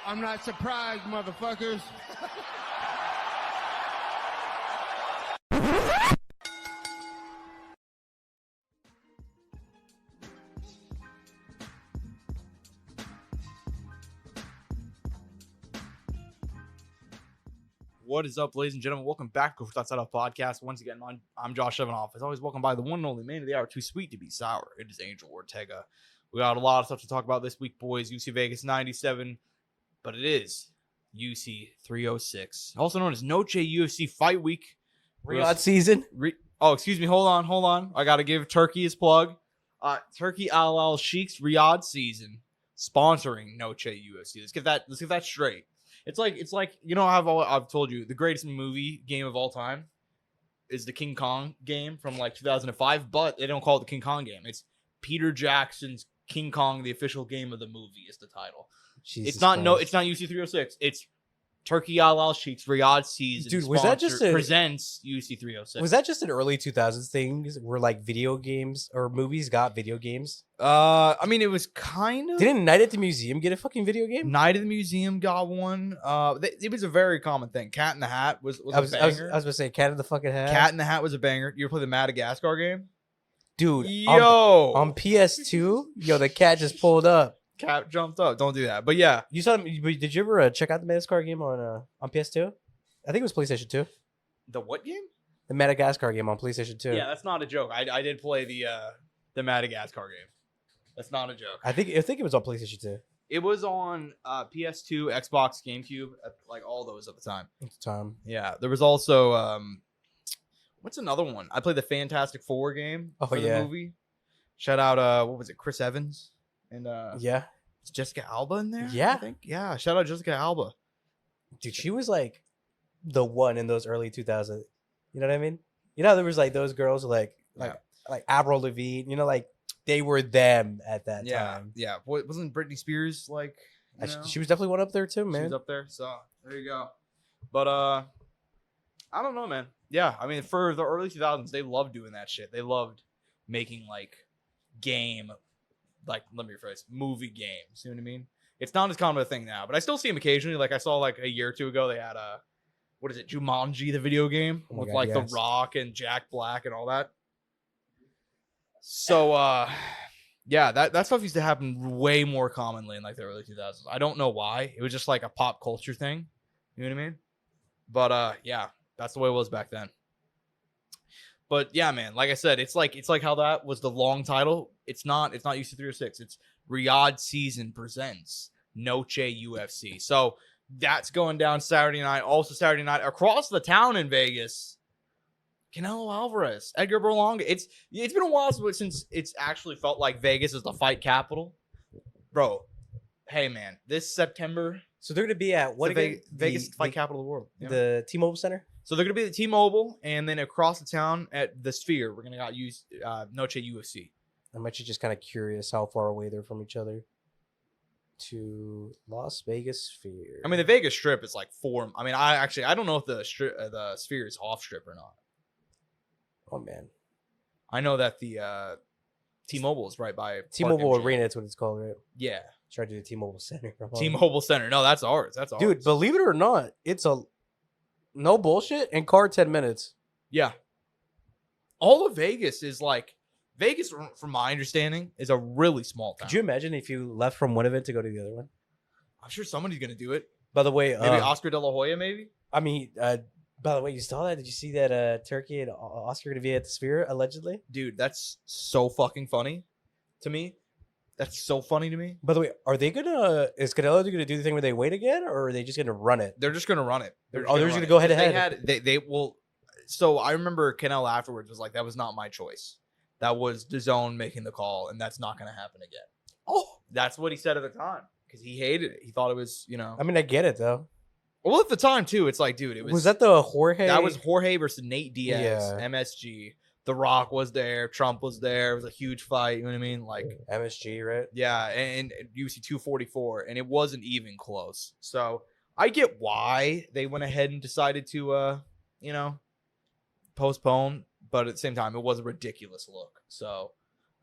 I'm not surprised, motherfuckers. What is up, ladies and gentlemen? Welcome back to Courtside Soundoff podcast. Once again, I'm Josh Evanoff. As always, welcome by the one and only man of the hour, too sweet to be sour. It is Angel Ortega. We got a lot of stuff to talk about this week, boys. UFC Vegas 97, but it is UFC 306, also known as Noche UFC Fight Week. Riyadh season. Excuse me. Hold on. I got to give Turkey his plug. Turkey Al Sheikh's Riyadh season sponsoring Noche UFC. Let's get that straight. It's like you know I've told you the greatest movie game of all time is the King Kong game from like 2005, but they don't call it the King Kong game. It's Peter Jackson's King Kong, the official game of the movie, is the title. It's not UFC 306. It's Turkey Al Sheikh's Riyadh season. Dude, was that just presents UFC 306? Was that just an early 2000s thing where like video games or movies got video games? I mean, it was kind of. Didn't Night at the Museum get a fucking video game? Night at the Museum got one. It was a very common thing. Cat in the Hat was a banger. I was going to say Cat in the fucking Hat. Cat in the Hat was a banger. You ever play the Madagascar game? Dude, on PS2, the cat just pulled up. Cat jumped up. Don't do that. But yeah, you saw. Did you ever check out the Madagascar game on PS2? I think it was PlayStation 2. The what game? The Madagascar game on PlayStation 2. Yeah, that's not a joke. I did play the Madagascar game. That's not a joke. I think it was on PlayStation 2. It was on PS2, Xbox, GameCube, like all those at the time. At the time. Yeah, there was also what's another one? I played the Fantastic Four game for the movie. Shout out what was it? Chris Evans and yeah. Is Jessica Alba in there? Yeah. I think. Yeah, shout out Jessica Alba. Dude, she was like the one in those early 2000s. You know what I mean? You know, there was like those girls like Avril Lavigne, like they were them at that time. Yeah. Wasn't Britney Spears like she was definitely one up there too, man. She was up there. So there you go. But I don't know, man. Yeah, I mean, for the early 2000s, they loved doing that shit. They loved making like let me rephrase, movie games. You know what I mean? It's not as common a thing now, but I still see them occasionally. Like I saw like a year or two ago, they had Jumanji, the video game with The Rock and Jack Black and all that. So yeah, that stuff used to happen way more commonly in like the early 2000s. I don't know why. It was just like a pop culture thing. You know what I mean? But yeah, that's the way it was back then. But yeah, man, like I said, it's like how that was the long title. It's not UFC 306. It's Riyadh season presents Noche UFC. So that's going down Saturday night. Also Saturday night across the town in Vegas, Canelo Alvarez, Edgar Berlanga. It's been a while since it's actually felt like Vegas is the fight capital, bro. Hey man, this September. So they're gonna be at what again? Vegas fight capital of the world. Yeah. The T-Mobile Center. So they're gonna be at the T-Mobile, and then across the town at the Sphere, we're gonna use Noche UFC. I'm actually just kind of curious how far away they're from each other. To Las Vegas Sphere. I mean, the Vegas Strip is like 4. I mean, I don't know if the Sphere is off Strip or not. Oh man, I know that the T-Mobile is right by T-Mobile Arena. That's what it's called, right? Yeah. Try to do the T-Mobile Center. T-Mobile Center. No, that's ours. That's ours. Dude, believe it or not, it's a no bullshit and car 10 minutes. Yeah. All of Vegas is like Vegas, from my understanding, is a really small town. Could you imagine if you left from one event to go to the other one? I'm sure somebody's gonna do it. By the way, maybe Oscar De La Hoya, maybe. I mean, by the way, you saw that? Did you see that Turkey and Oscar are gonna be at the Sphere allegedly? Dude, that's so fucking funny to me. That's so funny to me. By the way, is Canelo gonna do the thing where they wait again, or are they just gonna run it? They're just gonna run it. They're just gonna go head to head. They will. So I remember Canelo afterwards was like, "That was not my choice. That was DAZN making the call, and that's not gonna happen again." Oh, that's what he said at the time because he hated it. He thought it was, I mean, I get it though. Well, at the time too, it's like, dude, it was. Was that the Jorge? That was Jorge versus Nate Diaz, yeah. MSG. The Rock was there. Trump was there. It was a huge fight. You know what I mean? Like MSG, right? Yeah, and UFC 244, and it wasn't even close. So I get why they went ahead and decided to, postpone. But at the same time, it was a ridiculous look. So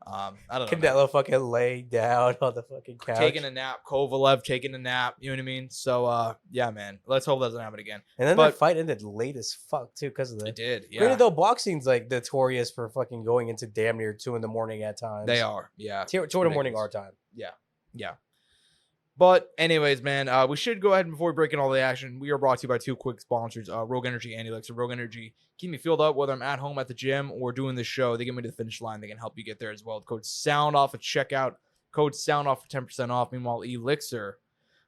I don't know. Canelo fucking laying down on the fucking couch. Taking a nap. Kovalev taking a nap. You know what I mean? So, yeah, man. Let's hope that doesn't happen again. And then that fight ended late as fuck, too, because of that. It did, yeah. Granted, though, boxing's, like, notorious for fucking going into damn near 2 in the morning at times. They are, yeah. 2 in the morning our time. Yeah. But anyways, man, we should go ahead and before we break in all the action, we are brought to you by 2 quick sponsors, Rogue Energy and ELYXR. Rogue Energy keep me filled up whether I'm at home at the gym or doing this show. They get me to the finish line. They can help you get there as well. Code Soundoff at checkout. Code Soundoff for 10% off. Meanwhile, ELYXR,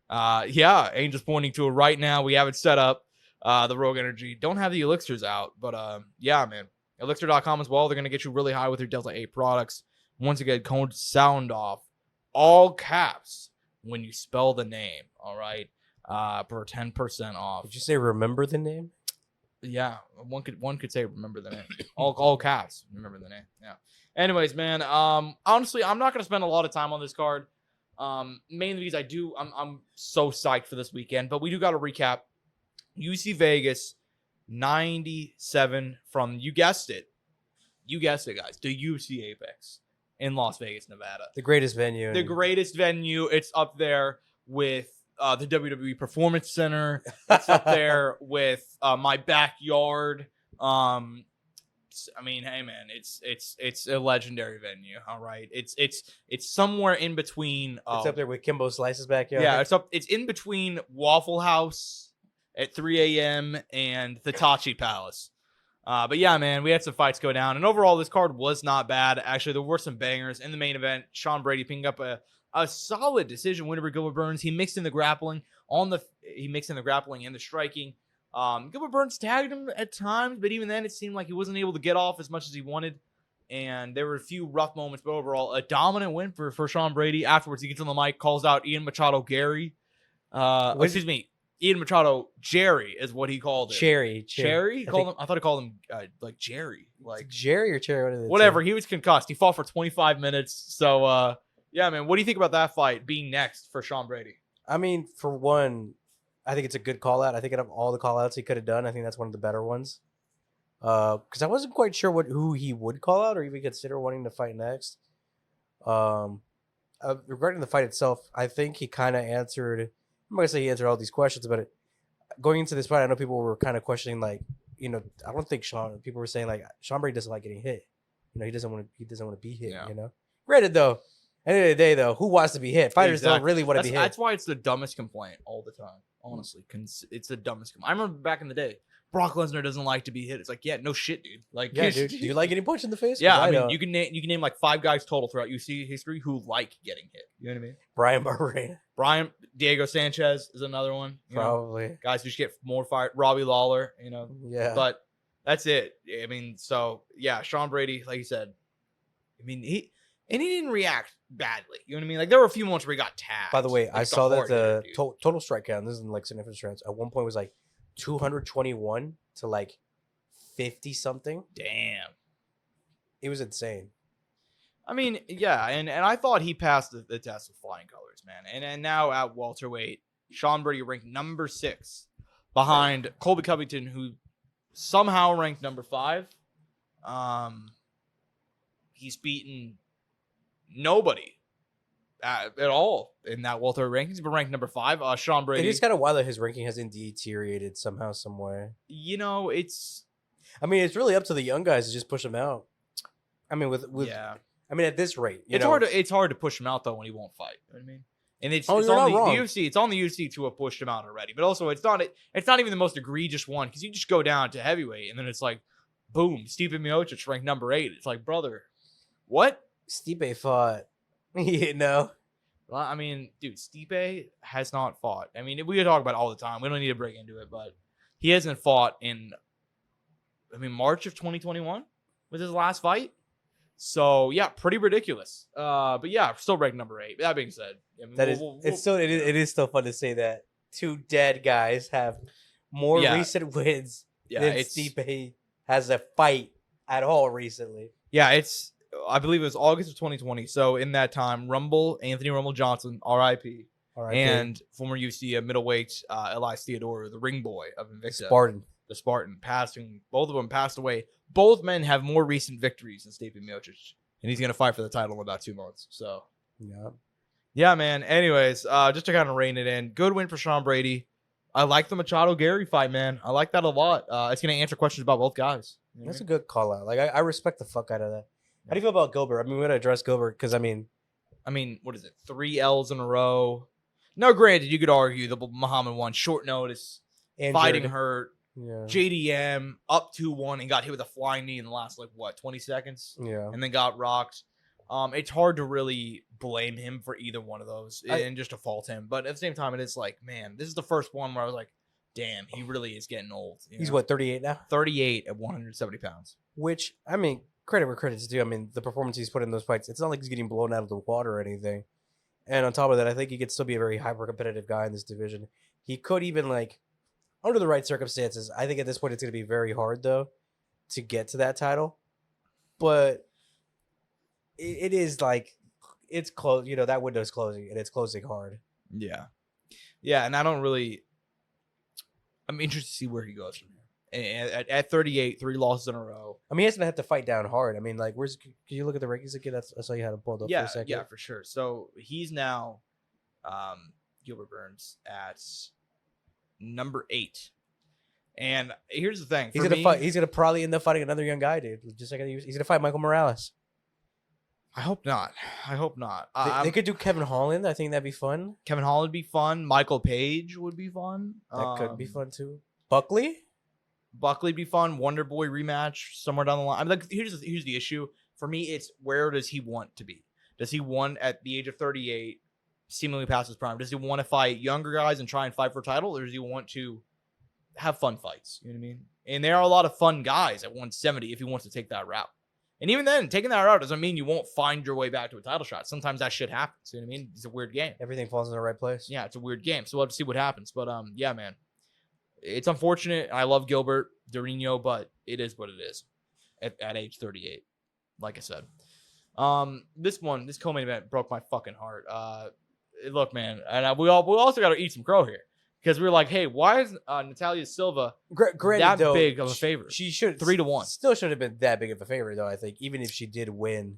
Angel's pointing to it right now. We have it set up. The Rogue Energy don't have the ELYXRs out, but yeah, man, ELYXR.com as well. They're gonna get you really high with their Delta 8 products. Once again, code Soundoff, all caps, when you spell the name, all right, for 10% off. Did you say remember the name? Yeah, one could say remember the name. all caps, remember the name. Yeah. Anyways, man, honestly, I'm not gonna spend a lot of time on this card. Mainly because I'm so psyched for this weekend, but we do got to recap UFC Vegas 97 from, you guessed it, guys, the UFC Apex in Las Vegas, Nevada. The greatest venue. The greatest venue. It's up there with the WWE Performance Center. It's up there with my backyard. I mean, hey man, it's a legendary venue. All right, it's somewhere in between. It's up there with Kimbo Slice's backyard. Yeah, it's in between Waffle House at 3 a.m. and the Tachi Palace. But yeah, man, we had some fights go down, and overall, this card was not bad. Actually, there were some bangers in the main event. Sean Brady picking up a solid decision win over Gilbert Burns. He mixed in the grappling and the striking. Gilbert Burns tagged him at times, but even then, it seemed like he wasn't able to get off as much as he wanted. And there were a few rough moments, but overall, a dominant win for Sean Brady. Afterwards, he gets on the mic, calls out Ian Machado Gary. Ian Machado Jerry is what he called it. Cherry. I thought he called him like Jerry. Like Jerry or Cherry? Whatever. He was concussed. He fought for 25 minutes. So, yeah, man, what do you think about that fight being next for Sean Brady? I mean, for one, I think it's a good call out. I think out of all the call outs he could have done, I think that's one of the better ones. Because I wasn't quite sure who he would call out or even consider wanting to fight next. Regarding the fight itself, I think he kind of answered. I'm not gonna say he answered all these questions, but going into this fight, I know people were kind of questioning, like, I don't think people were saying like Sean Brady doesn't like getting hit. He doesn't want to be hit. Yeah. Granted, though, at the end of the day, though, who wants to be hit? Fighters don't really want to be hit. That's why it's the dumbest complaint all the time. Honestly, it's the dumbest complaint. I remember back in the day, Brock Lesnar doesn't like to be hit. It's like, yeah, no shit, dude. Like, yeah, dude. Do you like getting punched in the face? Yeah, I mean, you can name like 5 guys total throughout UFC history who like getting hit. You know what I mean? Brian Barberena. Diego Sanchez is another one. Probably. Guys who just get more fired. Robbie Lawler, Yeah. But that's it. I mean, so yeah, Sean Brady, like you said, I mean, he didn't react badly. You know what I mean? Like, there were a few moments where he got tagged. By the way, like, I saw that the total strike count, this isn't like significant strikes, at one point was like 221 to like 50 something. Damn. It was insane. I mean, yeah, and I thought he passed the test with flying colors, man. And now at welterweight, Sean Brady ranked number 6 behind Colby Covington, who somehow ranked number 5. He's beaten nobody at all in that welterweight rankings. He's been ranked number 5. Sean Brady. It is kind of wild that his ranking hasn't deteriorated somehow, somewhere. It's really up to the young guys to just push him out. I mean, yeah. I mean, at this rate, it's hard to push him out though when he won't fight. You know what I mean? And it's on the UFC. It's on the UFC to have pushed him out already. But also, it's not even the most egregious one, because you just go down to heavyweight and then it's like, boom, Stipe Miocic ranked number 8. It's like, brother, what? Stipe fought. Well, I mean, dude, Stipe has not fought. I mean, we talk about it all the time. We don't need to break into it, but he hasn't fought in, March of 2021 was his last fight. So yeah, pretty ridiculous. But yeah, still ranked number 8. That being said, it is still fun to say that 2 dead guys have more recent wins than Stipe has a fight at all recently. Yeah, I believe it was August of 2020. So in that time, Anthony Rumble Johnson, R.I.P. And former UFC middleweight Elias Theodorou, the ring boy of Invicta. The Spartan, both of them passed away. Both men have more recent victories than Stipe Miocic and he's gonna fight for the title in about 2 months. So Yeah, man. Anyways, just to kind of rein it in, good win for Sean Brady. I like the Machado Gary fight, man. I like that a lot. It's gonna answer questions about both guys. You know that's what a good call out. Like I respect the fuck out of that. How do you feel about Gilbert? I mean, we're gonna address Gilbert because I mean, what is it? 3 L's in a row. No, granted, you could argue the Muhammad one, short notice, injured. fighting hurt, Yeah. JDM up 2-1 and got hit with a flying knee in the last 20 seconds, Yeah. and then got rocked. It's hard to really blame him for either one of those and just to fault him. But at the same time, it is like, man, this is the first one where I was like, damn, he really is getting old. He's what, 38 now? 38 at 170 pounds. Which, I mean, credit where credit's due. I mean, the performance he's put in those fights, it's not like he's getting blown out of the water or anything. And on top of that, I think he could still be a very hyper-competitive guy in this division. He could even, like, under the right circumstances, I think at this point it's going to be very hard, though, to get to that title. But it is, like, it's close. You know, that window's closing, and it's closing hard. Yeah. Yeah, and I'm interested to see where he goes from here. And at 38, 3 losses in a row. I mean, he hasn't had to fight down hard. I mean, like, can you look at the rankings again? I saw you had it pulled up for a second. Yeah, for sure. So he's now Gilbert Burns at number 8. And here's the thing. He's gonna probably end up fighting another young guy, dude. Just like he's gonna fight Michael Morales. I hope not. They could do Kevin Holland. I think that'd be fun. Kevin Holland would be fun. Michael Page would be fun. That could be fun too. Buckley would be fun. Wonder Boy rematch somewhere down the line. I mean, like, here's the issue for me. It's where does he want to be? Does he want at the age of 38, seemingly past his prime? Does he want to fight younger guys and try and fight for a title, or does he want to have fun fights? You know what I mean? And there are a lot of fun guys at 170 if he wants to take that route. And even then, taking that route doesn't mean you won't find your way back to a title shot. Sometimes that shit happens. You know what I mean? It's a weird game. Everything falls in the right place. Yeah, it's a weird game. So we'll have to see what happens. But yeah, man. It's unfortunate. I love Gilbert Durino, but it is what it is at age 38. Like I said. This co-main event broke my fucking heart. Look, man, and we also got to eat some crow here. Because we were like, hey, why is Natalia Silva that big of a favorite? She should 3-1. Still should have been that big of a favorite, though. I think even if she did win.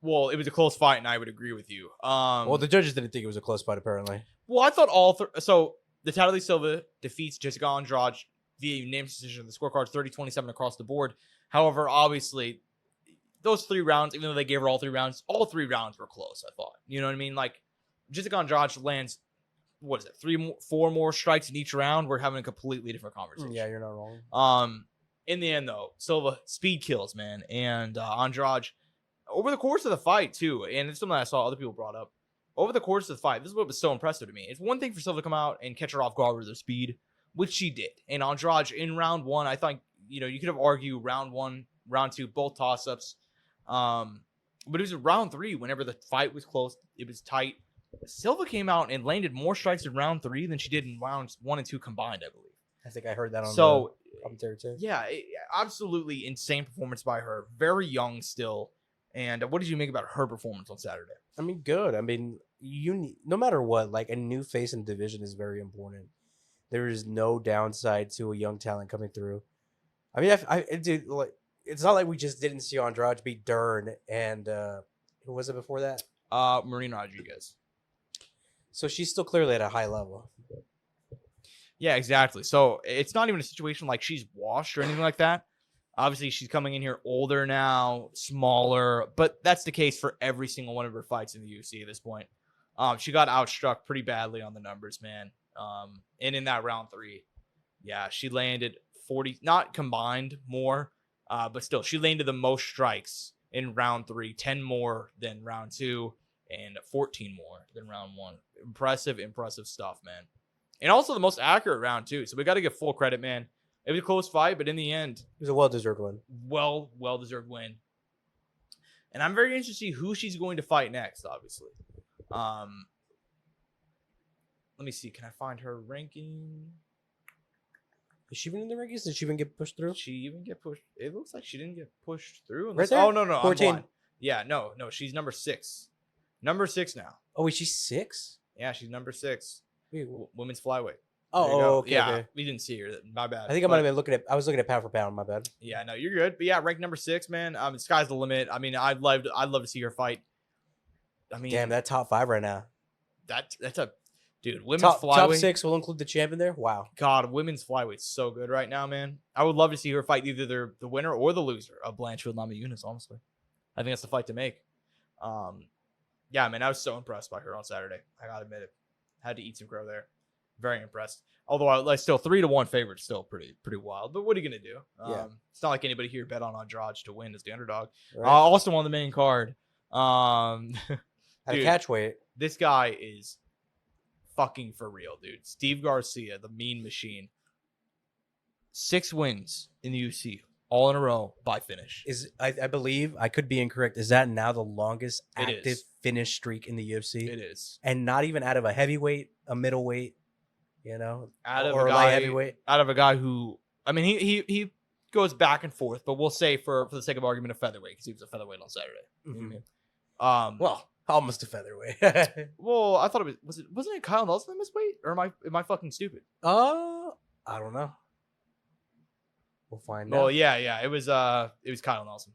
Well, it was a close fight, and I would agree with you. Well, the judges didn't think it was a close fight, apparently. Well, I thought so Natalia Silva defeats Jessica Andrade via unanimous decision. The scorecard's 30-27 across the board. However, obviously, those 3 rounds, even though they gave her all 3 rounds were close. I thought, you know what I mean? Like Jessica Andrade lands. What is it? 4 more strikes in each round. We're having a completely different conversation. Yeah, you're not wrong. In the end, though, Silva speed kills, man, and Andrade over the course of the fight too, and it's something I saw other people brought up over the course of the fight. This is what was so impressive to me. It's one thing for Silva to come out and catch her off guard with her speed, which she did. And Andrade in round 1, I think you could have argued round 1, round 2, both toss ups. But it was round 3 whenever the fight was close, it was tight. Silva came out and landed more strikes in round 3 than she did in rounds 1 and 2 combined, I believe. I think I heard that on the commentary too. Yeah, absolutely insane performance by her. Very young still. And what did you make about her performance on Saturday? I mean, good. I mean, no matter what, like a new face in the division is very important. There is no downside to a young talent coming through. I mean, it's not like we just didn't see Andrade beat Dern and who was it before that? Marina Rodriguez. So she's still clearly at a high level. Yeah, exactly. So it's not even a situation like she's washed or anything like that. Obviously, she's coming in here older now, smaller, but that's the case for every single one of her fights in the UFC at this point. She got outstruck pretty badly on the numbers, man. And in that round 3, yeah, she landed 40, not combined more, but still, she landed the most strikes in round 3, 10 more than round 2, and 14 more than round 1. Impressive stuff, man. And also the most accurate round, too. So we got to give full credit, man. It was a close fight, but in the end, it was a well-deserved win. Well-deserved win. And I'm very interested to see who she's going to fight next, obviously. Let me see. Can I find her ranking? Is she even in the rankings? Did she even get pushed through? She even get pushed? It looks like she didn't get pushed through. Right there? Oh, no. 14. Yeah, no. She's number 6. Number 6 now. Oh, wait, she's 6? Yeah, she's number 6. Wait, Women's flyweight. Okay. Yeah, Okay. we didn't see her. My bad. I think I might have been looking at. I was looking at pound for pound. My bad. Yeah, no, you're good. But yeah, ranked number 6, man. Sky's the limit. I mean, I'd love to see her fight. I mean, Damn, that top 5 right now. That's a dude. Women's Top flyweight. 6 will include the champ in there. Wow. God, women's flyweight's so good right now, man. I would love to see her fight either the winner or the loser of Blanchfield Namajunas, honestly. I think that's the fight to make. Yeah, man, I was so impressed by her on Saturday. I gotta admit it. Had to eat some crow there. Very impressed. Although I still 3-1 favorite, still pretty wild. But what are you gonna do? Yeah. It's not like anybody here bet on Andrade to win as the underdog. Right. Also on the main card. At dude, catch weight. this guy is fucking for real, dude. Steve Garcia, the mean machine. 6 wins in the UFC, all in a row by finish. I believe, I could be incorrect, is that now the longest It active is. finish streak in the UFC? It is. And not even out of a heavyweight, a middleweight, Out of or a a light guy, heavyweight. out of a guy who, I mean, he goes back and forth, but we'll say for the sake of argument, a featherweight because he was a featherweight on Saturday. You know what I mean? Well, almost a featherweight. Well, I thought wasn't it Kyle Nelson that missed weight, or am I fucking stupid? I don't know. We'll find out. Well, yeah, it was Kyle Nelson.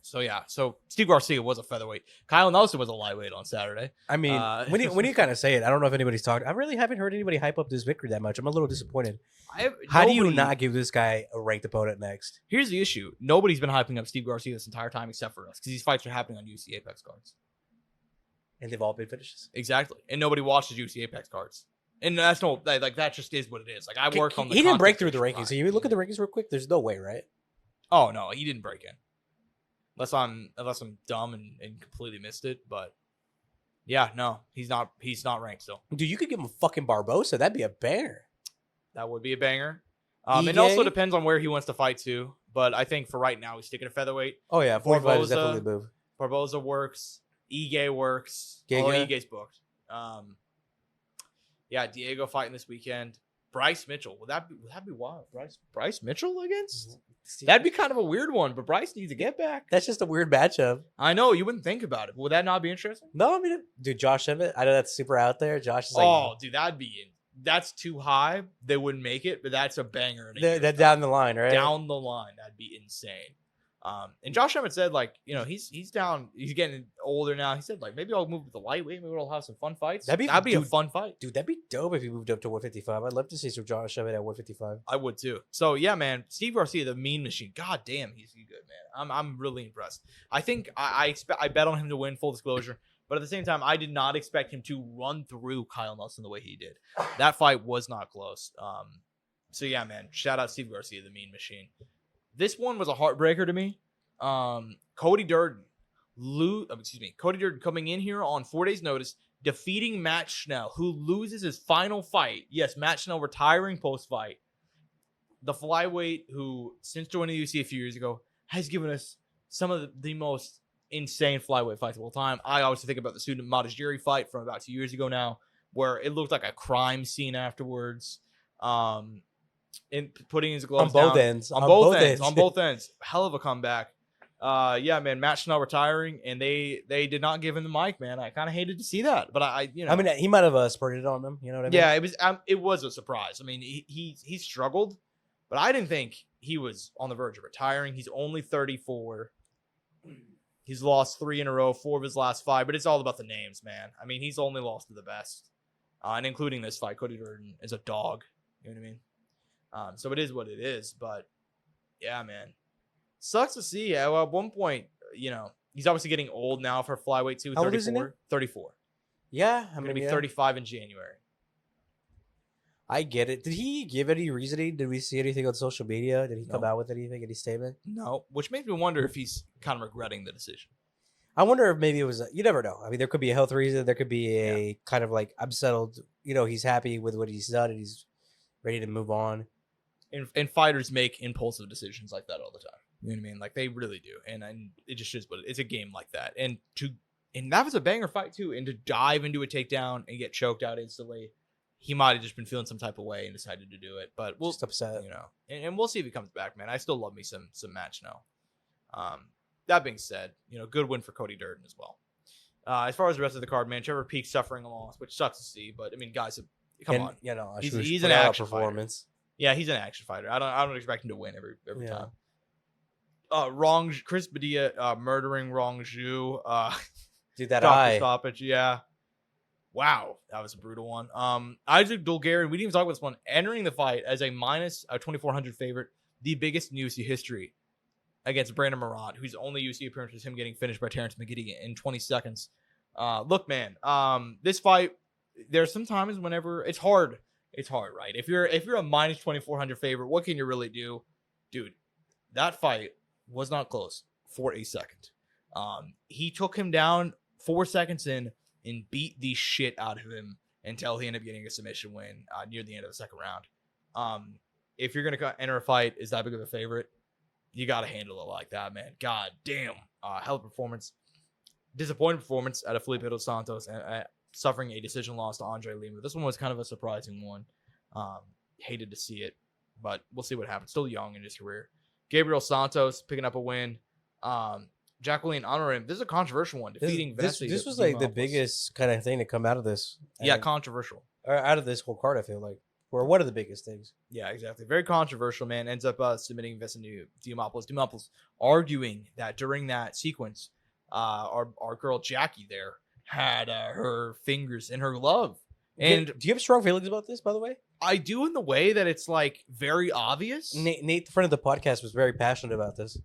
So Steve Garcia was a featherweight. Kyle Nelson was a lightweight on Saturday. I mean, when you kind of say it, I don't know if anybody's talked. I really haven't heard anybody hype up this victory that much. I'm a little disappointed. How do you not give this guy a ranked opponent next? Here's the issue: nobody's been hyping up Steve Garcia this entire time except for us, because these fights are happening on UFC Apex cards. And they've all been finishes. Exactly, and nobody watches UFC Apex cards, and that's that just is what it is. Like I work on. He didn't break through the rankings. So you look at the rankings real quick. There's no way, right? Oh no, he didn't break in. Unless I'm dumb and completely missed it, but yeah, no, he's not ranked still. Dude, you could give him a fucking Barbosa. That'd be a banger. That would be a banger. It also depends on where he wants to fight too. But I think for right now, he's sticking to featherweight. Oh yeah, 45 is Barboza, definitely a move. Barboza works. Ige works. Giga. Although Ige's booked. Yeah, Diego fighting this weekend. Bryce Mitchell. Would that be wild? Bryce Mitchell against? That'd be kind of a weird one, but Bryce needs to get back. That's just a weird matchup. I know, you wouldn't think about it. Would that not be interesting? No, I mean, dude, Josh Emmett. I know that's super out there. Josh is like, oh, dude, that's too high. They wouldn't make it, but that's a banger. That down the line, right? Down the line, that'd be insane. And Josh Emmett said, like, he's down. He's getting older now. He said, like, maybe I'll move to the lightweight. Maybe we'll have some fun fights. That'd be a fun fight. Dude, that'd be dope if he moved up to 155. I'd love to see some Josh Emmett at 155. I would too. So yeah, man, Steve Garcia, the mean machine. God damn, he's good, man. I'm really impressed. I think I bet on him to win. Full disclosure. But at the same time, I did not expect him to run through Kyle Nelson the way he did. That fight was not close. So yeah, man, shout out Steve Garcia, the mean machine. This one was a heartbreaker to me. Cody Durden coming in here on 4 days' notice, defeating Matt Schnell, who loses his final fight. Yes, Matt Schnell retiring post-fight. The flyweight who, since joining the UFC a few years ago, has given us some of the most insane flyweight fights of all time. I obviously think about the Sudin Matajiri fight from about 2 years ago now, where it looked like a crime scene afterwards. In putting his gloves on both down. On both ends. Hell of a comeback. Yeah, man, Matt Schnell retiring, and they did not give him the mic, man. I kind of hated to see that, but I mean, he might have spurted it on them. You know what I mean? Yeah, it was a surprise. I mean, he struggled, but I didn't think he was on the verge of retiring. He's only 34. He's lost 3 in a row, 4 of his last 5, but it's all about the names, man. I mean, he's only lost to the best, and including this fight, Cody Durden is a dog. You know what I mean? So it is what it is, but yeah, man. Sucks to see. At one point, he's obviously getting old now for flyweight too. 34. 34. Yeah, I'm gonna be 35 in January. I get it. Did he give any reasoning? Did we see anything on social media? Did he come out with anything? Any statement? No, which makes me wonder if he's kind of regretting the decision. I wonder if maybe it was. You never know. I mean, there could be a health reason. There could be a kind of like, I'm settled. He's happy with what he's done and he's ready to move on. And fighters make impulsive decisions like that all the time. You know what I mean? Like, they really do. And it just is, but it's a game like that. And that was a banger fight too. And to dive into a takedown and get choked out instantly, he might have just been feeling some type of way and decided to do it. But we'll just upset, and we'll see if he comes back, man. I still love me some match now. That being said, good win for Cody Durden as well. As far as the rest of the card, man, Trevor Peek suffering a loss, which sucks to see. But I mean, guys, Come on. You know, He's an action performance. Yeah, he's an action fighter. I don't expect him to win every time. Chris Padilla murdering Rong Zhu. Dude, that Dr. eye. Stoppage, yeah. Wow, that was a brutal one. Isaac Dulgarian, we didn't even talk about this one. Entering the fight as a minus 2,400 favorite, the biggest in UFC history against Brandon Merab, whose only UFC appearance was him getting finished by Terrence McGiddy in 20 seconds. Look, man, this fight, there's some times whenever it's hard. It's hard, right? If you're a minus 2,400 favorite, what can you really do? Dude, that fight was not close for a second. He took him down 4 seconds in and beat the shit out of him until he ended up getting a submission win near the end of the second round. If you're going to enter a fight, is that big of a favorite? You got to handle it like that, man. God damn. Hell of a performance. Disappointing performance out of Felipe Dos Santos and suffering a decision loss to Andre Lima. This one was kind of a surprising one. Hated to see it, but we'll see what happens. Still young in his career. Gabriel Santos picking up a win. Jacqueline Honorim. This is a controversial one. Defeating Vanessa. This was like the biggest kind of thing to come out of this. Yeah, controversial. Or out of this whole card, I feel like. Or one of the biggest things. Yeah, exactly. Very controversial, man. Ends up submitting Vanessa Diamopoulos. Diamopoulos arguing that during that sequence, our girl Jackie there had her fingers in her glove. And do you have strong feelings about this, by the way? I do, in the way that it's like very obvious. Nate, the friend of the podcast, was very passionate about this.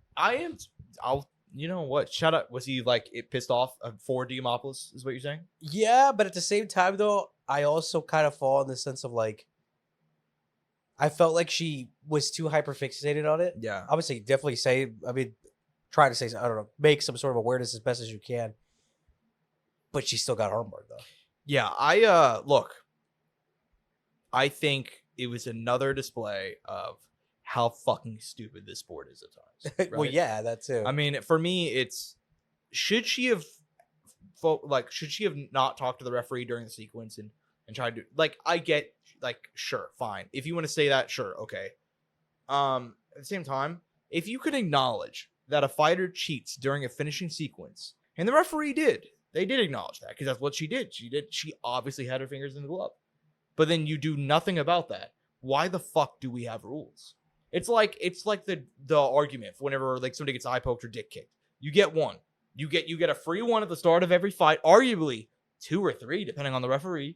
You know what? Shut up. Was he like pissed off for Diamopoulos? Is what you're saying? Yeah, but at the same time, though, I also kind of fall in the sense of like, I felt like she was too hyperfixated on it. Yeah. Obviously, definitely try to say, I don't know, make some sort of awareness as best as you can. But she still got armbarred, though. Yeah, I think it was another display of how fucking stupid this sport is at times. Right? Well, yeah, that too. I mean, for me, it's should she have not talked to the referee during the sequence and tried to, like, I get, like, sure, fine. If you want to say that, sure, okay. At the same time, if you could acknowledge that a fighter cheats during a finishing sequence, and the referee did. They did acknowledge that because that's what she did. She obviously had her fingers in the glove. But then you do nothing about that. Why the fuck do we have rules? It's like the argument for whenever like somebody gets eye poked or dick kicked. You get one. You get a free one at the start of every fight, arguably 2 or 3 depending on the referee.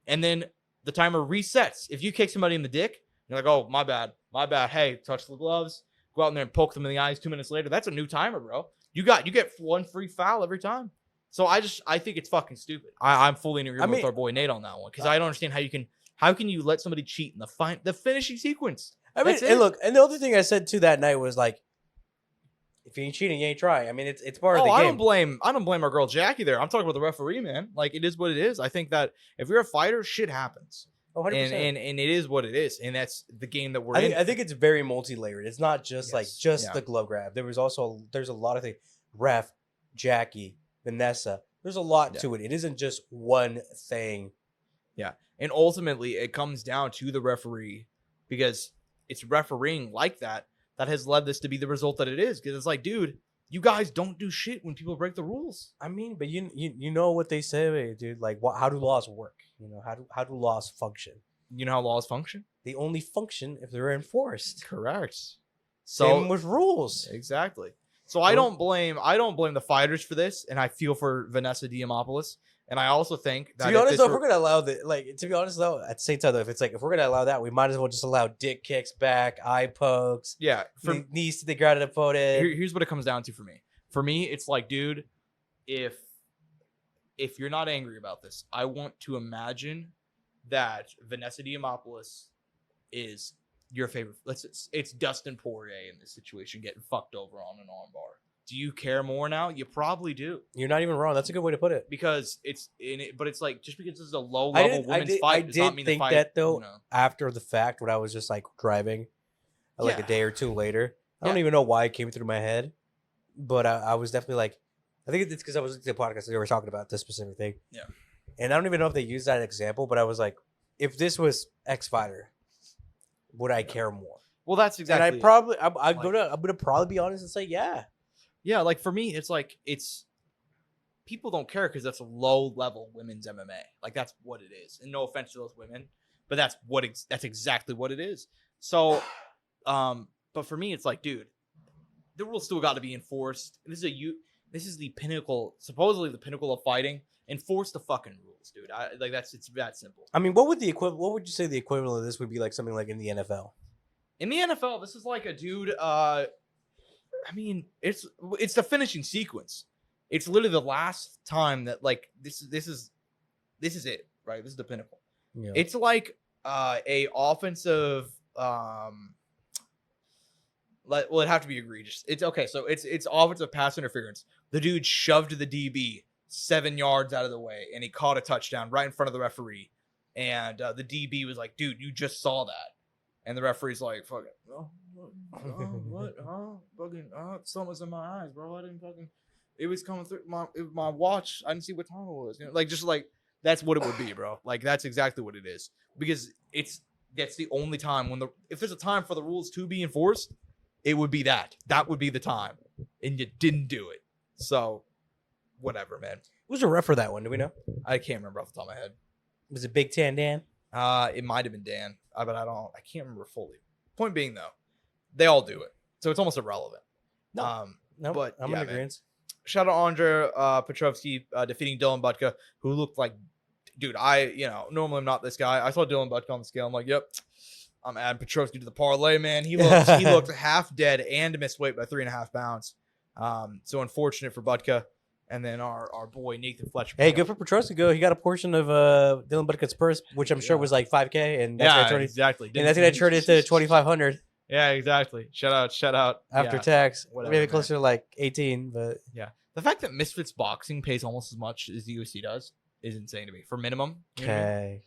And then the timer resets. If you kick somebody in the dick, you're like, "Oh, my bad. Hey, touch the gloves." Go out in there and poke them in the eyes 2 minutes later. That's a new timer, bro. You get one free foul every time. So I think it's fucking stupid. I'm fully in agreement with our boy Nate on that one because I don't understand how can you let somebody cheat in the finishing sequence. I mean, and look, and the other thing I said too that night was like, if you ain't cheating, you ain't trying. I mean, it's part of the game. I don't blame our girl Jackie there. I'm talking about the referee, man. Like, it is what it is. I think that if you're a fighter, shit happens. Oh, 100%. And it is what it is, and that's the game that we're in. I think it's very multi-layered. It's not just the glove grab. There's a lot of things. Ref, Jackie, Vanessa. There's a lot to it. It isn't just one thing. Yeah. And ultimately, it comes down to the referee because it's refereeing like that has led this to be the result that it is. Because it's like, dude, you guys don't do shit when people break the rules. I mean, but you know what they say, dude. Like, how do laws work? You know, how do laws function? You know how laws function? They only function if they're enforced. Correct. Same with rules. Exactly. So I don't blame the fighters for this, and I feel for Vanessa Diamopoulos. And I also think that to be honest, though, if we're gonna allow that, like, to be honest though, at the same time though, if we're gonna allow that, we might as well just allow dick kicks back, eye pokes, knees to the ground and opponent. Here's what it comes down to for me. For me, it's like, dude, if you're not angry about this, I want to imagine that Vanessa Diamopoulos is your favorite. It's Dustin Poirier in this situation getting fucked over on an armbar. Do you care more now? You probably do. You're not even wrong. That's a good way to put it. Because it's in it, but it's like just because this is a low level women's fight does not mean the fight. I did think that though. After the fact, when I was just like driving, like a day or two later, I don't even know why it came through my head, but I was definitely like, I think it's because I was listening to the podcast and they were talking about this specific thing. Yeah. And I don't even know if they used that example, but I was like, if this was X Fighter, would I care more? Well, that's exactly. And I'm gonna probably be honest and say, yeah. Yeah, like for me, it's like people don't care because that's a low level women's MMA. Like that's what it is. And no offense to those women, but that's exactly what it is. So, but for me, it's like, dude, the rules still got to be enforced. This is the pinnacle, supposedly the pinnacle of fighting. Enforce the fucking rules, dude. It's that simple. I mean, what would you say the equivalent of this would be like something like in the NFL? In the NFL, this is like a dude. I mean, it's the finishing sequence. It's literally the last time that like this is it, right? This is the pinnacle. Yeah. It's like a offensive. It'd have to be egregious. It's okay. So it's offensive pass interference. The dude shoved the DB 7 yards out of the way, and he caught a touchdown right in front of the referee. And the DB was like, "Dude, you just saw that." And the referee's like, "Fuck it, what? Fucking, something's in my eyes, bro. I didn't fucking. It was coming through my watch. I didn't see what time it was. You know, like just like that's what it would be, bro. Like that's exactly what it is because that's the only time if there's a time for the rules to be enforced, it would be that. That would be the time, and you didn't do it. So, whatever, man. Who's the ref for that one? Do we know? I can't remember off the top of my head. Was it Big Tan Dan? It might have been Dan, but I can't remember fully. Point being, though, they all do it, so it's almost irrelevant. No, but I'm in agreement. Shout out Andre Petrovsky defeating Dylan Butka, who looked like, dude. Normally I'm not this guy. I saw Dylan Butka on the scale. I'm like, yep, I'm adding Petrovsky to the parlay, man. He looked half dead and missed weight by 3.5 pounds. So unfortunate for Butka. And then our boy Nathan Fletcher. Hey, good for Petrovsky. He got a portion of Dylan Butka's purse, which I'm sure was like $5K, and that's exactly. And I think I turned it to $2,500. Yeah, exactly. Shout out. After tax, whatever, maybe closer to like 18, but yeah. The fact that Misfits Boxing pays almost as much as the UFC does is insane to me for minimum. Okay.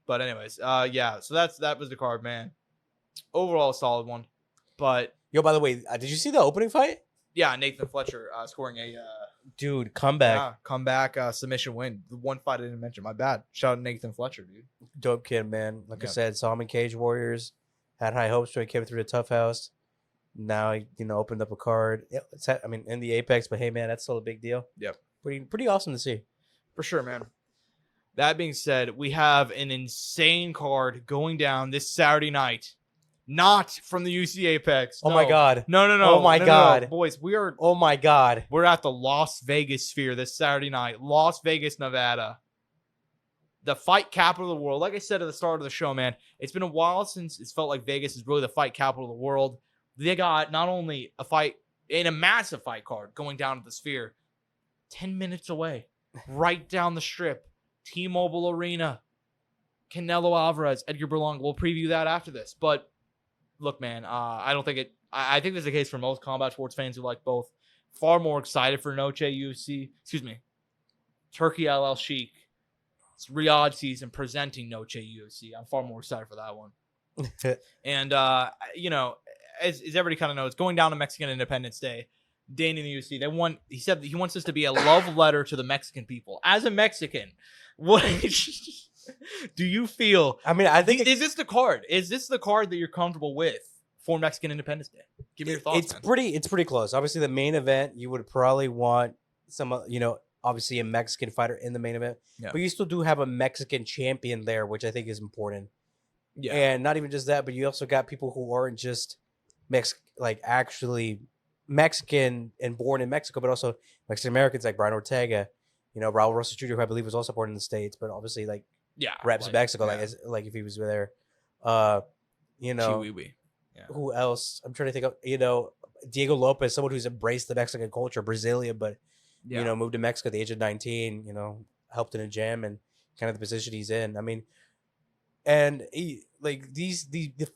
But anyways, yeah. So that was the card, man. Overall, a solid one. But by the way, did you see the opening fight? Yeah, Nathan Fletcher scoring a dude comeback. Yeah, comeback submission win. The one fight I didn't mention. My bad. Shout out Nathan Fletcher, dude. Dope kid, man. Like I said, saw him in Cage Warriors. Had high hopes when he came through the Tough House. Now he, opened up a card. In the Apex, but hey, man, that's still a big deal. Yep. Pretty awesome to see. For sure, man. That being said, we have an insane card going down this Saturday night. Not from the UFC Apex. Oh my God. No. Oh my God. No. Boys, oh my God. We're at the Las Vegas Sphere this Saturday night. Las Vegas, Nevada. The fight capital of the world. Like I said at the start of the show, man, it's been a while since it's felt like Vegas is really the fight capital of the world. They got not only a fight in a massive fight card going down to the Sphere, 10 minutes away, right down the strip, T-Mobile Arena, Canelo Alvarez, Edgar Berlanga. We'll preview that after this. But look, man, I don't think it. I think this is the case for most combat sports fans who like both. Far more excited for Noche UFC. Turkey LL Sheik. It's Riyadh season presenting Noche UFC. I'm far more excited for that one. And as everybody kind of knows, going down to Mexican Independence Day, Dane in the UFC, he said that he wants this to be a love letter to the Mexican people. As a Mexican, what do you feel? I think is this the card? Is this the card that you're comfortable with for Mexican Independence Day? Give me your thoughts. It's pretty close. Obviously, the main event, you would probably want some, obviously a Mexican fighter in the main event, but you still do have a Mexican champion there, which I think is important. Yeah, and not even just that, but you also got people who aren't just actually Mexican and born in Mexico, but also Mexican Americans like Brian Ortega, Raul Rosas Jr., who I believe was also born in the States, but obviously reps Mexico, if he was there. Who else? I'm trying to think of, Diego Lopez, someone who's embraced the Mexican culture, Brazilian, but moved to Mexico at the age of 19, helped in a gym and kind of the position he's in. And the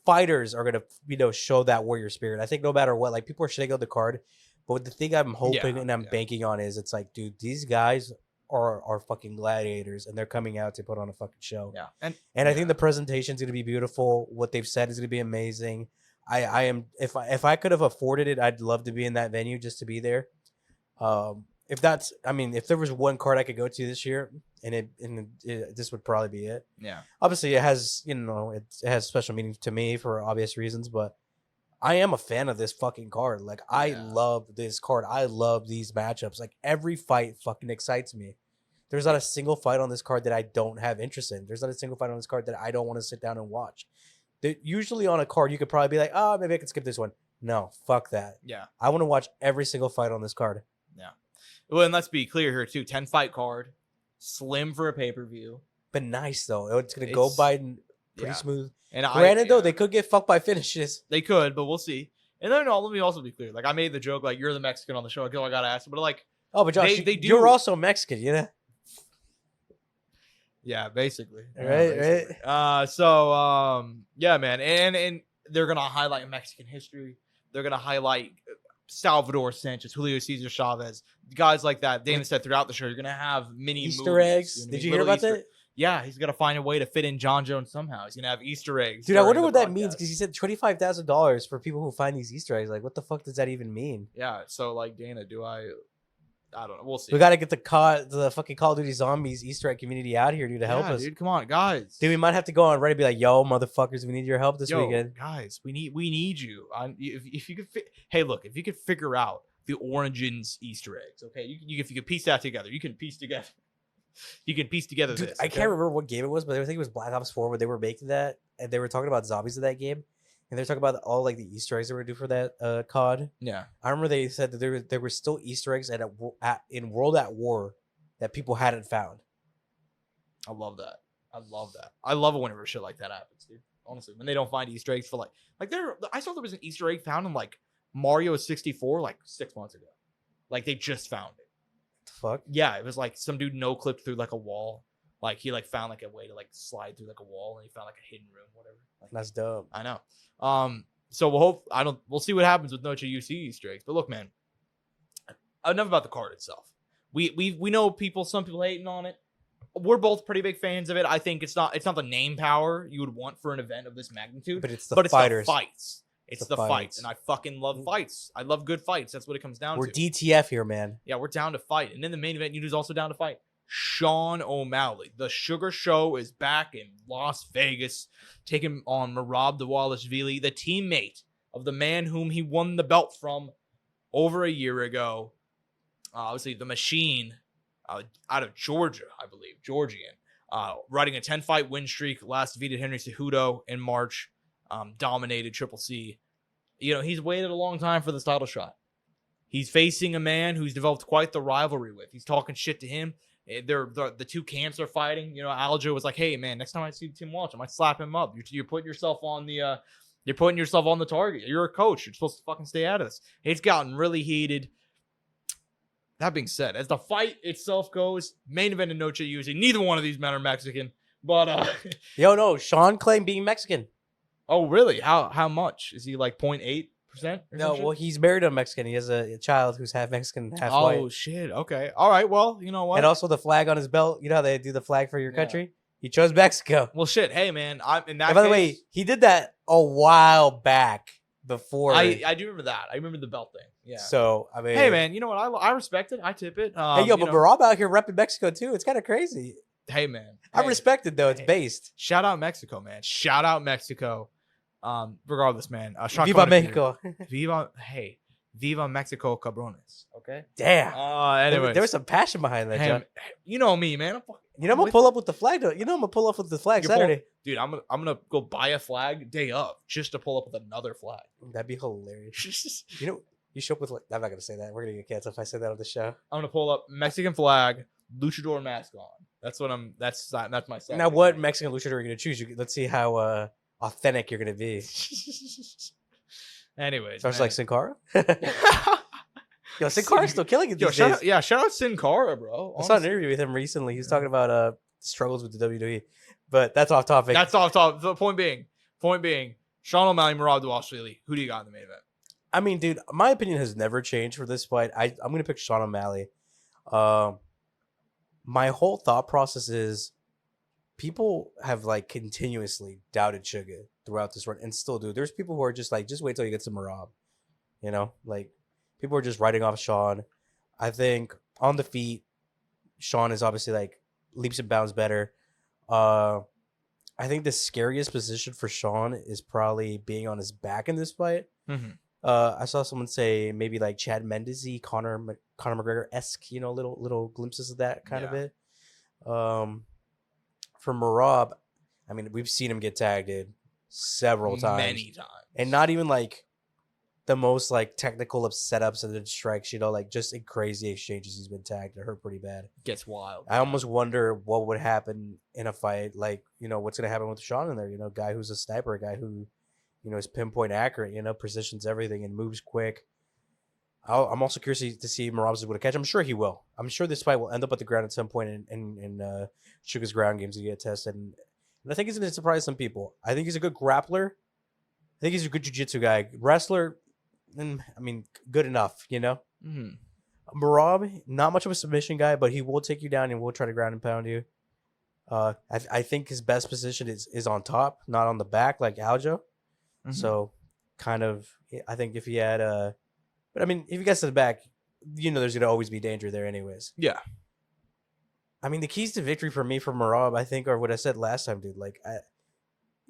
fighters are gonna show that warrior spirit. I think no matter what, people are shitting on the card, but the thing I'm hoping and I'm banking on is it's like, dude, these guys are fucking gladiators and they're coming out to put on a fucking show. Yeah, and I think the presentation's gonna be beautiful. What they've said is gonna be amazing. I am if I could have afforded it, I'd love to be in that venue just to be there. If there was one card I could go to this year, this would probably be it. Yeah. Obviously, it has it has special meaning to me for obvious reasons, but I am a fan of this fucking card. Like, I Yeah. love this card. I love these matchups. Like, every fight fucking excites me. There's not a single fight on this card that I don't have interest in. There's not a single fight on this card that I don't want to sit down and watch. Usually on a card, you could probably be like, oh, maybe I can skip this one. No, fuck that. Yeah. I want to watch every single fight on this card. Yeah. Well, and let's be clear here, too. 10 fight card. Slim for a pay-per-view. But nice, though. It's going to go by pretty smooth. And Granted, though, they could get fucked by finishes. They could, but we'll see. And then, no, let me also be clear. Like, I made the joke, like, you're the Mexican on the show. I got to ask. But, like, oh, but Josh, they do. You're also Mexican, you know? Yeah, basically. Right. Yeah, man. And they're going to highlight Mexican history. They're going to highlight Salvador Sanchez, Julio Cesar Chavez, guys like that. Damon said throughout the show, you're going to have mini Easter movies, eggs. You know, Did you hear about that? Yeah, he's going to find a way to fit in John Jones somehow. He's going to have Easter eggs. Dude, I wonder what that means, because he said $25,000 for people who find these Easter eggs. Like, what the fuck does that even mean? Yeah, so, like, Dana, I don't know. We'll see. We got to get the fucking Call of Duty Zombies Easter egg community out here, dude, to help us. Dude, come on, guys. Dude, we might have to go on Reddit and be like, yo, motherfuckers, we need your help this weekend. Guys, we need you. If you could hey, look, if you could figure out the Origins Easter eggs, okay? If you could piece that together, you can piece together Dude, this. I can't remember what game it was, but I think it was Black Ops 4 where they were making that, and they were talking about zombies in that game, and they're talking about all like the Easter eggs they were do for that COD. Yeah, I remember they said that there were still Easter eggs in World at War that people hadn't found. I love that. I love it whenever shit like that happens, dude. Honestly, when they don't find Easter eggs for I saw there was an Easter egg found in like Mario 64 like 6 months ago. Like they just found it. Fuck. Yeah, it was like some dude no clipped through like a wall. Like he like found like a way to like slide through like a wall, and he found like a hidden room, whatever. Like, that's dope. I know. So we'll see what happens with Noche UFC Easter eggs. But look, man, enough about the card itself. We know some people hating on it. We're both pretty big fans of it. I think it's not the name power you would want for an event of this magnitude, but it's the fighters. The fights. It's the fights, and I fucking love fights. I love good fights. That's what it comes down to. We're DTF here, man. Yeah, we're down to fight. And in the main event, Nudu's also down to fight Sean O'Malley. The Sugar Show is back in Las Vegas, taking on Merab Dvalishvili, the teammate of the man whom he won the belt from over a year ago. Obviously, the Machine out of Georgia, I believe, Georgian, riding a 10-fight win streak. Last defeated Henry Cejudo in March. Dominated Triple C. You know, he's waited a long time for this title shot. He's facing a man who's developed quite the rivalry with. He's talking shit to him. The two camps are fighting. You know, Aljo was like, "Hey, man, next time I see Tim Walsh, I might slap him up. You're putting yourself on the target. You're a coach. You're supposed to fucking stay out of this." It's gotten really heated. That being said, as the fight itself goes, main event in Noche UFC, neither one of these men are Mexican. But no, Sean claimed being Mexican. Oh, really? How much? Is he like 0.8%? No, well, he's married to a Mexican. He has a child who's half Mexican, half white. Oh, shit. Okay. All right. Well, you know what? And also the flag on his belt. You know how they do the flag for your country? He chose Mexico. Well, shit. Hey, man. And by the way, he did that a while back before. I do remember that. I remember the belt thing. Yeah. So, I mean. Hey, man. You know what? I respect it. I tip it. But Rob out here repping Mexico, too. It's kind of crazy. Hey, man. I respect it, though. It's based. Shout out Mexico, man. Shout out Mexico. Regardless, man. Viva Mexico. Viva Mexico, cabrones. Okay. Damn. Anyway, there was some passion behind that. John. You know me, man. I'm gonna pull up with the flag. Though. I'm gonna pull up with the flag Saturday. Dude, I'm gonna go buy a flag day of just to pull up with another flag. That'd be hilarious. You show up with like. I'm not gonna say that. We're gonna get canceled if I say that on the show. I'm gonna pull up Mexican flag, luchador mask on. That's my set. Now, what Mexican luchador are you gonna choose? Let's see how authentic you're gonna be. Anyways, sounds like Sin Cara. Yo, Sin Cara's still killing it these days. Shout out Sin Cara, bro. I saw an interview with him recently. He was talking about struggles with the WWE, but that's off topic. That's off topic. The point being, Sean O'Malley, Merab Dvalishvili. Who do you got in the main event? I mean, dude, my opinion has never changed for this fight. I'm gonna pick Sean O'Malley. My whole thought process is, people have like continuously doubted Sugar throughout this run and still do. There's people who are just like, just wait till you get to Merab. You know, like people are just writing off Sean. I think on the feet, Sean is obviously like leaps and bounds better. I think the scariest position for Sean is probably being on his back in this fight. Mm-hmm. I saw someone say maybe like Chad Mendesy, Conor McGregor-esque, little glimpses of that kind of it. For Merab, I mean, we've seen him get tagged in several times. Many times. And not even like the most like technical of setups and then strikes, like just in crazy exchanges he's been tagged. It hurt pretty bad. Gets wild. I almost wonder what would happen in a fight. Like, what's going to happen with Sean in there? Guy who's a sniper, a guy who, is pinpoint accurate, precisions everything and moves quick. I'm also curious to see if Merab's able to catch. I'm sure he will. I'm sure this fight will end up at the ground at some point in Sugar's ground games to get tested. And I think he's going to surprise some people. I think he's a good grappler. I think he's a good jiu-jitsu guy. Wrestler, I mean, good enough, Mm-hmm. Merab, not much of a submission guy, but he will take you down and will try to ground and pound you. I think his best position is on top, not on the back like Aljo. Mm-hmm. So, kind of, I think if he had but I mean, if he gets to the back, there's going to always be danger there anyways. Yeah. I mean, the keys to victory for me from Merab, I think, are what I said last time, dude. Like,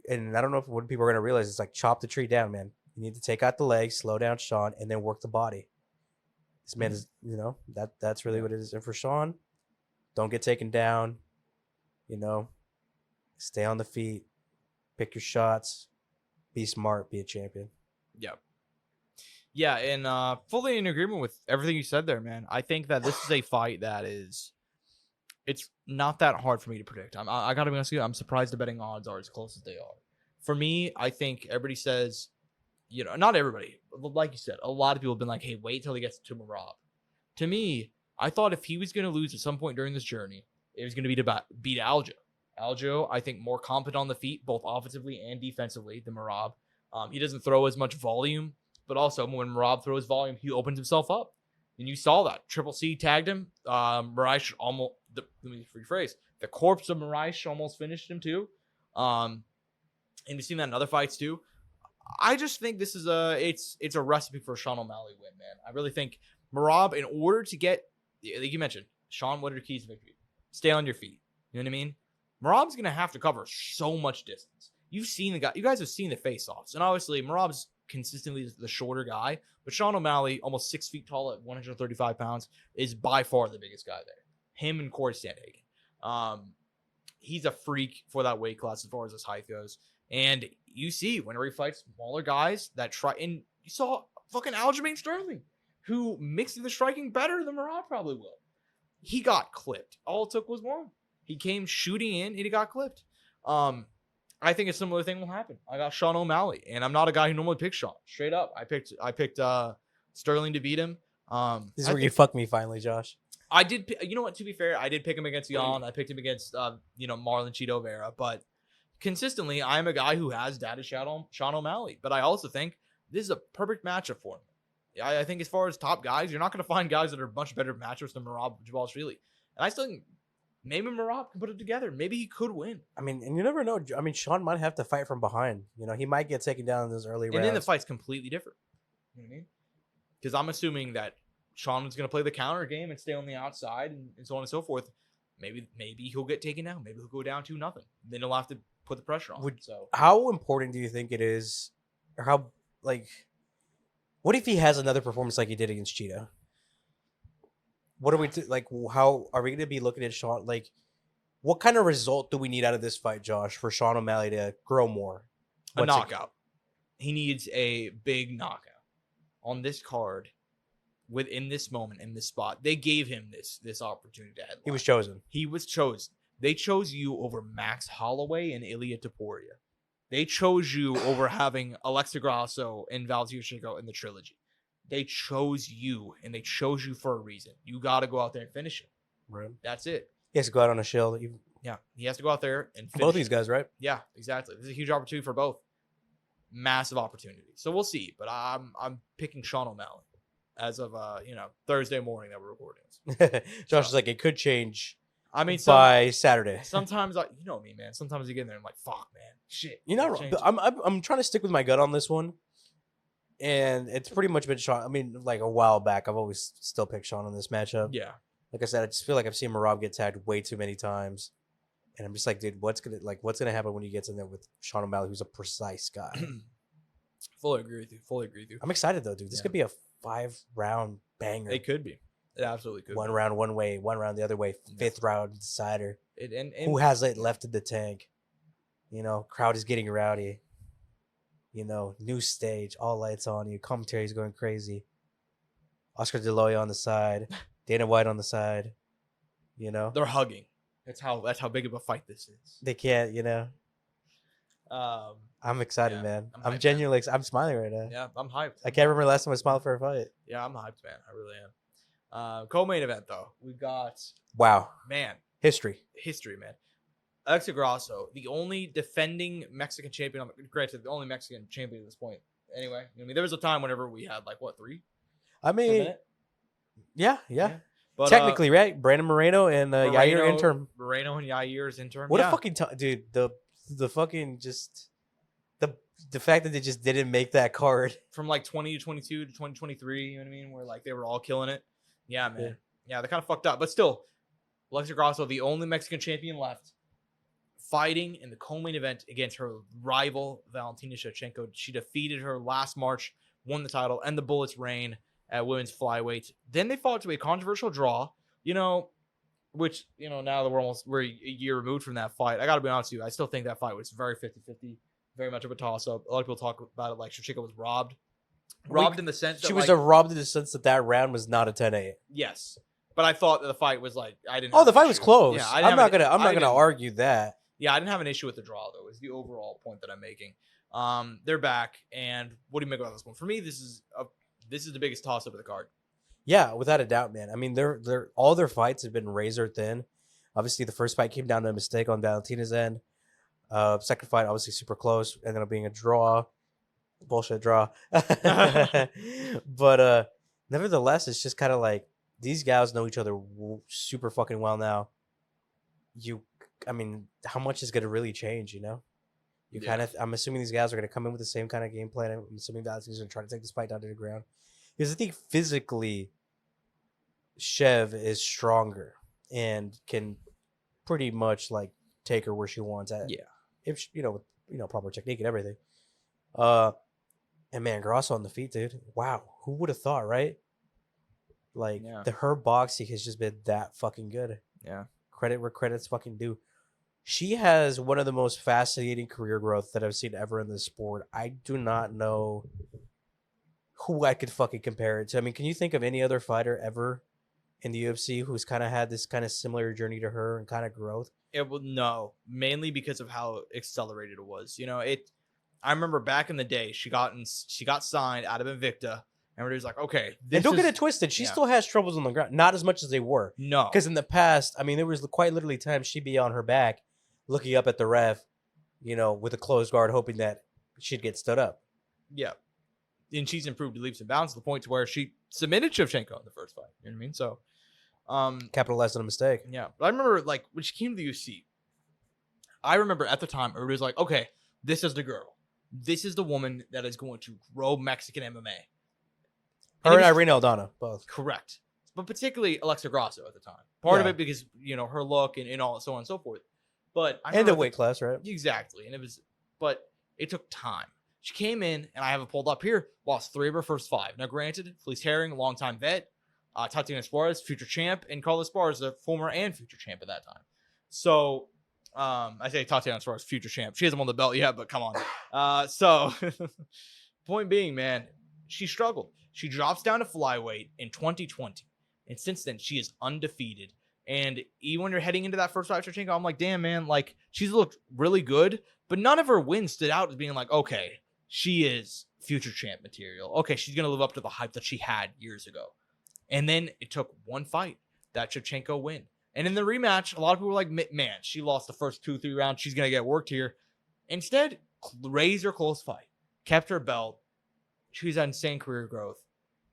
and I don't know what people are going to realize. It's like chop the tree down, man. You need to take out the legs, slow down Sean, and then work the body. This man is, that's really what it is. And for Sean, don't get taken down. Stay on the feet, pick your shots, be smart, be a champion. Yep. Yeah, and fully in agreement with everything you said there, man. I think that this is a fight that it's not that hard for me to predict. I gotta be honest with you, I'm surprised the betting odds are as close as they are. For me, I think everybody says, not everybody, like you said, a lot of people have been like, hey, wait till he gets to Merab. To me, I thought if he was going to lose at some point during this journey, it was going to be to beat Aljo. Aljo, I think, more competent on the feet, both offensively and defensively than Merab. He doesn't throw as much volume, but also when Merab throws volume, he opens himself up. And you saw that. Triple C tagged him. Moraes almost, let me rephrase, the corpse of Moraes almost finished him too. And we've seen that in other fights too. I just think this is it's a recipe for a Sean O'Malley win, man. I really think Merab, in order to get, like you mentioned, Sean, what are your keys to victory? Stay on your feet. You know what I mean? Merab's gonna have to cover so much distance. You've seen the guy. You guys have seen the face-offs, and obviously Merab's consistently the shorter guy, but Sean O'Malley, almost 6 feet tall at 135 pounds, is by far the biggest guy there. Him and Corey Sandhagen. He's a freak for that weight class as far as his height goes. And you see, whenever he fights smaller guys that try, and you saw fucking Aljamain Sterling, who mixed the striking better than Merab probably will. He got clipped. All it took was one. He came shooting in, and he got clipped. I think a similar thing will happen. I got Sean O'Malley, and I'm not a guy who normally picks Sean. Straight up, I picked Sterling to beat him. This is where you fucked me finally, Josh. I did. You know what? To be fair, I did pick him against Jan. I picked him against Marlon Cheeto Vera, but consistently, I'm a guy who has doubted Sean O'Malley. But I also think this is a perfect matchup for him. I think as far as top guys, you're not going to find guys that are much better matchups than Merab Dvalishvili. And I still think maybe Merab can put it together. Maybe he could win. I mean, and you never know. I mean, Sean might have to fight from behind. He might get taken down in those early rounds. And then the fight's completely different. You know what I mean? Because I'm assuming that Sean is going to play the counter game and stay on the outside and so on and so forth. Maybe he'll get taken down. Maybe he'll go down 2-0. Then he'll have to put the pressure on. How important do you think it is, or how, what if he has another performance like he did against Cheetah? What are we how are we going to be looking at Sean? What kind of result do we need out of this fight, Josh, for Sean O'Malley to grow more? A knockout. He needs a big knockout on this card. Within this moment, in this spot, they gave him this opportunity to headline. He was chosen. They chose you over Max Holloway and Ilya Topuria. They chose you over having Alexa Grasso and Valentina Shevchenko in the trilogy. They chose you, and they chose you for a reason. You got to go out there and finish him. Right. That's it. He has to go out on a shield. Yeah, he has to go out there and finish both these guys, right? Yeah, exactly. This is a huge opportunity for both. Massive opportunity. So we'll see, but I'm picking Sean O'Malley as of Thursday morning that we're recording this. Josh is like, it could change. I mean, by Saturday. Sometimes you know me, man. Sometimes you get in there and I'm like, fuck, man, shit. You're not wrong. I'm trying to stick with my gut on this one, and it's pretty much been Sean. I mean, a while back, I've always still picked Sean in this matchup. Yeah. Like I said, I just feel like I've seen Merab get tagged way too many times, and I'm just like, dude, what's gonna happen when he gets in there with Sean O'Malley, who's a precise guy? Fully agree with you. Fully agree with you. I'm excited though, dude. This Yeah. could be a 5-round banger. It could be. It absolutely could. One round one way, one round the other way. Fifth round decider. And Who has it left in the tank? You know, crowd is getting rowdy. You know, new stage, all lights on you. Commentary's going crazy. Oscar De La Hoya on the side, Dana White on the side. You know, they're hugging. That's how big of a fight this is. they can't. You know, I'm excited, yeah, man. I'm I'm hyped, genuinely. I'm smiling right now. Yeah, I'm hyped. I can't remember last time I smiled for a fight. Yeah, I'm hyped, man. I really am. Co-main event though, we got Wow, history. man. ELYXR Grasso, the only defending Mexican champion. Granted, the only Mexican champion at this point. Anyway, I mean, there was a time whenever we had like what 3? I For a mean, minute? yeah. But, Technically, right? Brandon Moreno and Yair interim. Moreno and Yair's interim. What a fucking dude! The fucking just the fact that they just didn't make that card. From like 2022 to 2023. You know what I mean? Where like they were all killing it. Yeah, man. Yeah, they kind of fucked up, but still, ELYXR Grasso, the only Mexican champion left, fighting in the co-main event against her rival Valentina Shevchenko. She defeated her last March, won the title, and the Bullets reign at women's flyweight. Then they fought to a controversial draw, you know, which, you know, now that we're a year removed from that fight, I got to be honest with you, I still think that fight was very 50-50, very much of a toss-up. A lot of people talk about it like Shevchenko was robbed. Robbed in the sense that She was like, robbed in the sense that round was not a 10-8. yes. But I thought that the fight was like, I didn't. Oh, have the an fight was issue. close. Yeah, I'm not gonna argue that. Yeah, I didn't have an issue with the draw though. Is the overall point that I'm making. They're back, and what do you make about this one? For me, this is the biggest toss up of the card. Yeah, without a doubt, man. I mean, they're all their fights have been razor thin. Obviously, the first fight came down to a mistake on Valentina's end. Second fight, obviously, super close. Ended up being a draw. Bullshit draw. But nevertheless, it's just kind of like these guys know each other super fucking well now. I mean, how much is going to really change, you know? I'm assuming these guys are going to come in with the same kind of game plan. I'm assuming Valentina's going to try to take this fight down to the ground. Because I think physically, Chev is stronger and can pretty much like take her where she wants at. Yeah. If she, proper technique and everything. And man, Grasso on the feet, dude. Wow, who would have thought, right? Like her boxing has just been that fucking good. Yeah. Credit where credit's fucking due. She has one of the most fascinating career growth that I've seen ever in this sport. I do not know who I could fucking compare it to. I mean, can you think of any other fighter ever in the UFC who's kind of had this kind of similar journey to her and kind of growth? No, mainly because of how accelerated it was. You know, I remember back in the day, she got signed out of Invicta. Everybody was like, okay. And don't get it twisted. She still has troubles on the ground. Not as much as they were. No. Because in the past, I mean, there was quite literally times she'd be on her back looking up at the ref, with a closed guard, hoping that she'd get stood up. Yeah. And she's improved leaps and bounds to the point to where she submitted Shevchenko in the first fight. You know what I mean? So, capitalized on a mistake. Yeah. But I remember, like, when she came to the UFC, I remember at the time, everybody was like, okay, this is the girl. This is the woman that is going to grow Mexican MMA. Her and Irene Aldana, both. Correct. But particularly ELYXR Grasso at the time. Part of Yeah. it because, her look and all so on and so forth. But I And the remember weight class, right? Exactly. But it took time. She came in, and I have it pulled up here, lost 3 of her first 5. Now, granted, Felice Herring, longtime vet, Tatiana Suarez, future champ, and Carlos Esparza, a former and future champ at that time. So, I say Tatiana Suarez, future champ. She hasn't won the belt yet, but come on. So, point being, man, she struggled. She drops down to flyweight in 2020, and since then, she is undefeated. And even when you're heading into that first fight with Shevchenko, I'm like, damn, man, like, she's looked really good, but none of her wins stood out as being like, okay, she is future champ material. Okay, she's going to live up to the hype that she had years ago. And then it took one fight that Shevchenko win. And in the rematch, a lot of people were like, man, she lost the first 2-3 rounds. She's going to get worked here. Instead, razor close fight. Kept her belt. She's had insane career growth.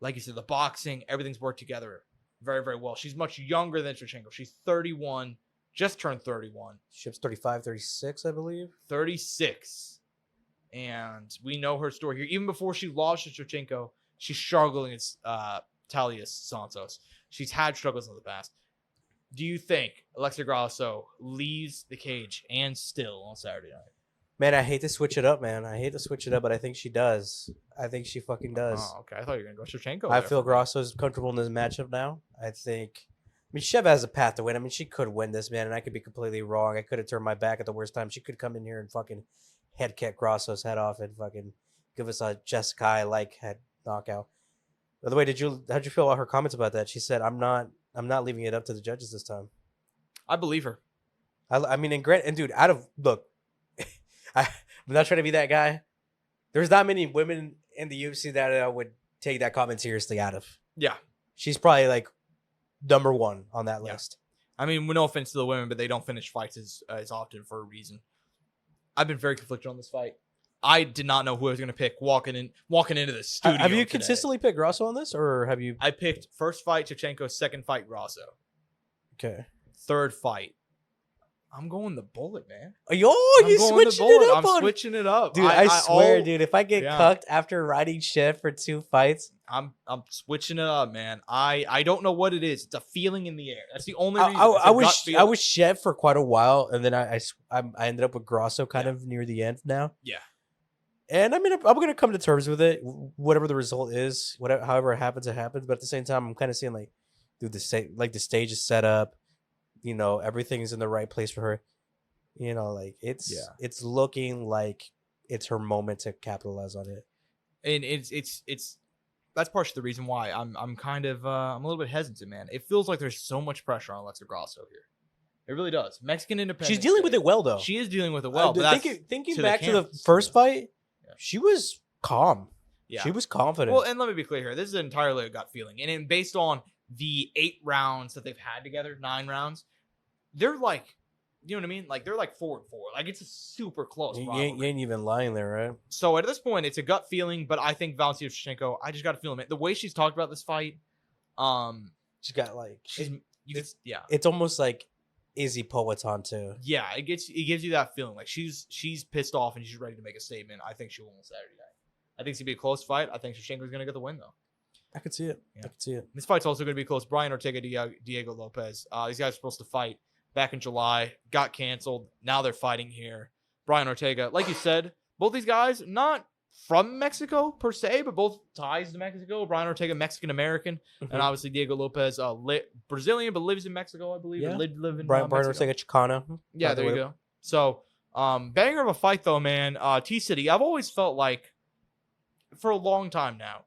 Like you said, the boxing, everything's worked together very, very well. She's much younger than Shevchenko. She's 31, just turned 31. Ships 35, 36, I believe. 36. And we know her story here. Even before she lost to Shevchenko, she's struggling against Talia Santos. She's had struggles in the past. Do you think ELYXR Grasso leaves the cage and still on Saturday night? Man, I hate to switch it up, man. I hate to switch it up, but I think she does. I think she fucking does. Oh, okay. I thought you were gonna go Shevchenko. I feel Grosso's comfortable in this matchup now. I mean, Shev has a path to win. I mean, she could win this, man, and I could be completely wrong. I could have turned my back at the worst time. She could come in here and fucking head kick Grosso's head off and fucking give us a Jessica-like head knockout. By the way, how'd you feel about her comments about that? She said, I'm not leaving it up to the judges this time. I believe her. I mean, and dude, look, I'm not trying to be that guy. There's not many women in the UFC that I would take that comment seriously out of. Yeah. She's probably like number one on that list. I mean, no offense to the women, but they don't finish fights as often for a reason. I've been very conflicted on this fight. I did not know who I was going to pick walking into the studio. Have you today. consistently picked Grosso on this, or have you? I picked first fight Shevchenko, second fight Grosso. Okay. Third fight. I'm going the bullet, man. You switching it up I'm switching it up. Dude, I swear, dude, if I get cucked after riding Shev for 2 fights, I'm switching it up, man. I don't know what it is. It's a feeling in the air. That's the only reason. I was Shev for quite a while, and then I ended up with Grosso kind of near the end now. Yeah. And I mean, I'm gonna come to terms with it, whatever the result is, however it happens, it happens. But at the same time, I'm kind of seeing like, dude, the stage is set up. You know, everything's in the right place for her. You know, like it's looking like it's her moment to capitalize on it. And it's that's partially the reason why I'm kind of I'm a little bit hesitant, man. It feels like there's so much pressure on ELYXR Grosso here. It really does. Mexican independence. She's dealing with it well, though. She is dealing with it well. But thinking back to the first fight, she was calm. Yeah. She was confident. Well, and let me be clear here. This is entirely a gut feeling. And based on the 8 rounds that they've had together, 9 rounds, they're like, you know what I mean? Like, they're like 4-4. Like, it's a super close you ain't even lying there, right? So at this point, it's a gut feeling, but I think Valentina Shevchenko, I just got to feel it. The way she's talked about this fight, she's got like, it's almost like Izzy Poetan too. Yeah, it gives you that feeling. Like, she's pissed off and she's ready to make a statement. I think she'll win Saturday night. I think it's going to be a close fight. I think Shevchenko's going to get the win, though. I could see it. Yeah. I could see it. This fight's also going to be close. Brian Ortega, Diego Lopez. These guys are supposed to fight back in July. Got canceled. Now they're fighting here. Brian Ortega, like you said, both these guys, not from Mexico per se, but both ties to Mexico. Brian Ortega, Mexican-American. And obviously Diego Lopez, Brazilian, but lives in Mexico, I believe. Yeah. Live in Brian Ortega, Chicano. Yeah, there you go. So, banger of a fight, though, man. T-City, I've always felt like, for a long time now,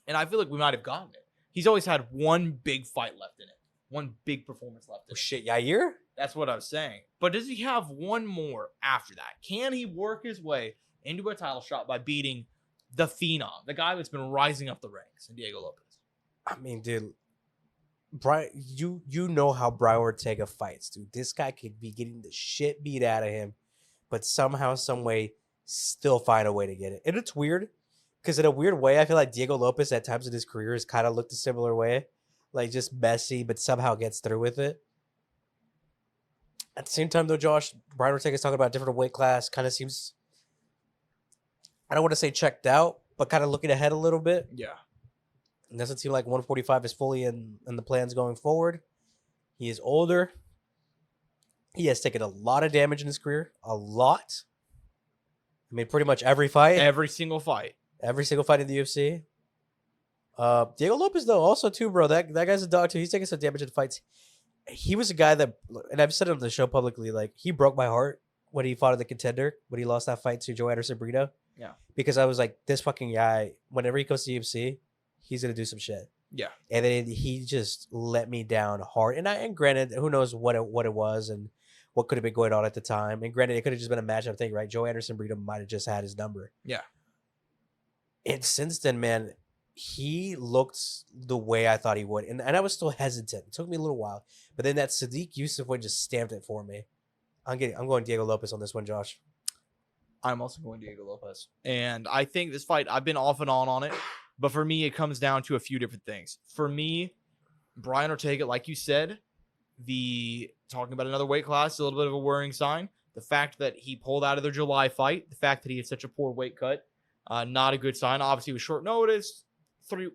and I feel like we might have gotten it. He's always had one big fight left in it. One big performance left in it. Shit, Yair? That's what I was saying. But does he have one more after that? Can he work his way into a title shot by beating the Phenom, the guy that's been rising up the ranks, in Diego Lopez? I mean, dude, Brian, you know how Brian Ortega fights, dude. This guy could be getting the shit beat out of him, but somehow, some way, still find a way to get it. And it's weird. Because in a weird way, I feel like Diego Lopez at times in his career has kind of looked a similar way. Like, just messy, but somehow gets through with it. At the same time, though, Josh, Brian Ortega's talking about a different weight class. Kind of seems, I don't want to say checked out, but kind of looking ahead a little bit. Yeah. It doesn't seem like 145 is fully in the plans going forward. He is older. He has taken a lot of damage in his career. A lot. I mean, pretty much every fight. Every single fight. Every single fight in the UFC. Diego Lopez, though, also too, bro. That guy's a dog too. He's taking some damage in fights. He was a guy that, and I've said it on the show publicly, like, he broke my heart when he fought at the Contender, when he lost that fight to Joe Anderson Brito. Yeah. Because I was like, this fucking guy, whenever he goes to UFC, he's gonna do some shit. Yeah. And then he just let me down hard. And granted, who knows what it was and what could have been going on at the time. And granted, it could have just been a matchup thing, right? Joe Anderson Brito might have just had his number. Yeah. And since then, man, he looked the way I thought he would. And I was still hesitant. It took me a little while. But then that Sadiq Yusuf one just stamped it for me. I'm going Diego Lopez on this one, Josh. I'm also going Diego Lopez. And I think this fight, I've been off and on it. But for me, it comes down to a few different things. For me, Brian Ortega, like you said, talking about another weight class is a little bit of a worrying sign. The fact that he pulled out of their July fight, the fact that he had such a poor weight cut, not a good sign. Obviously, it was short notice. 3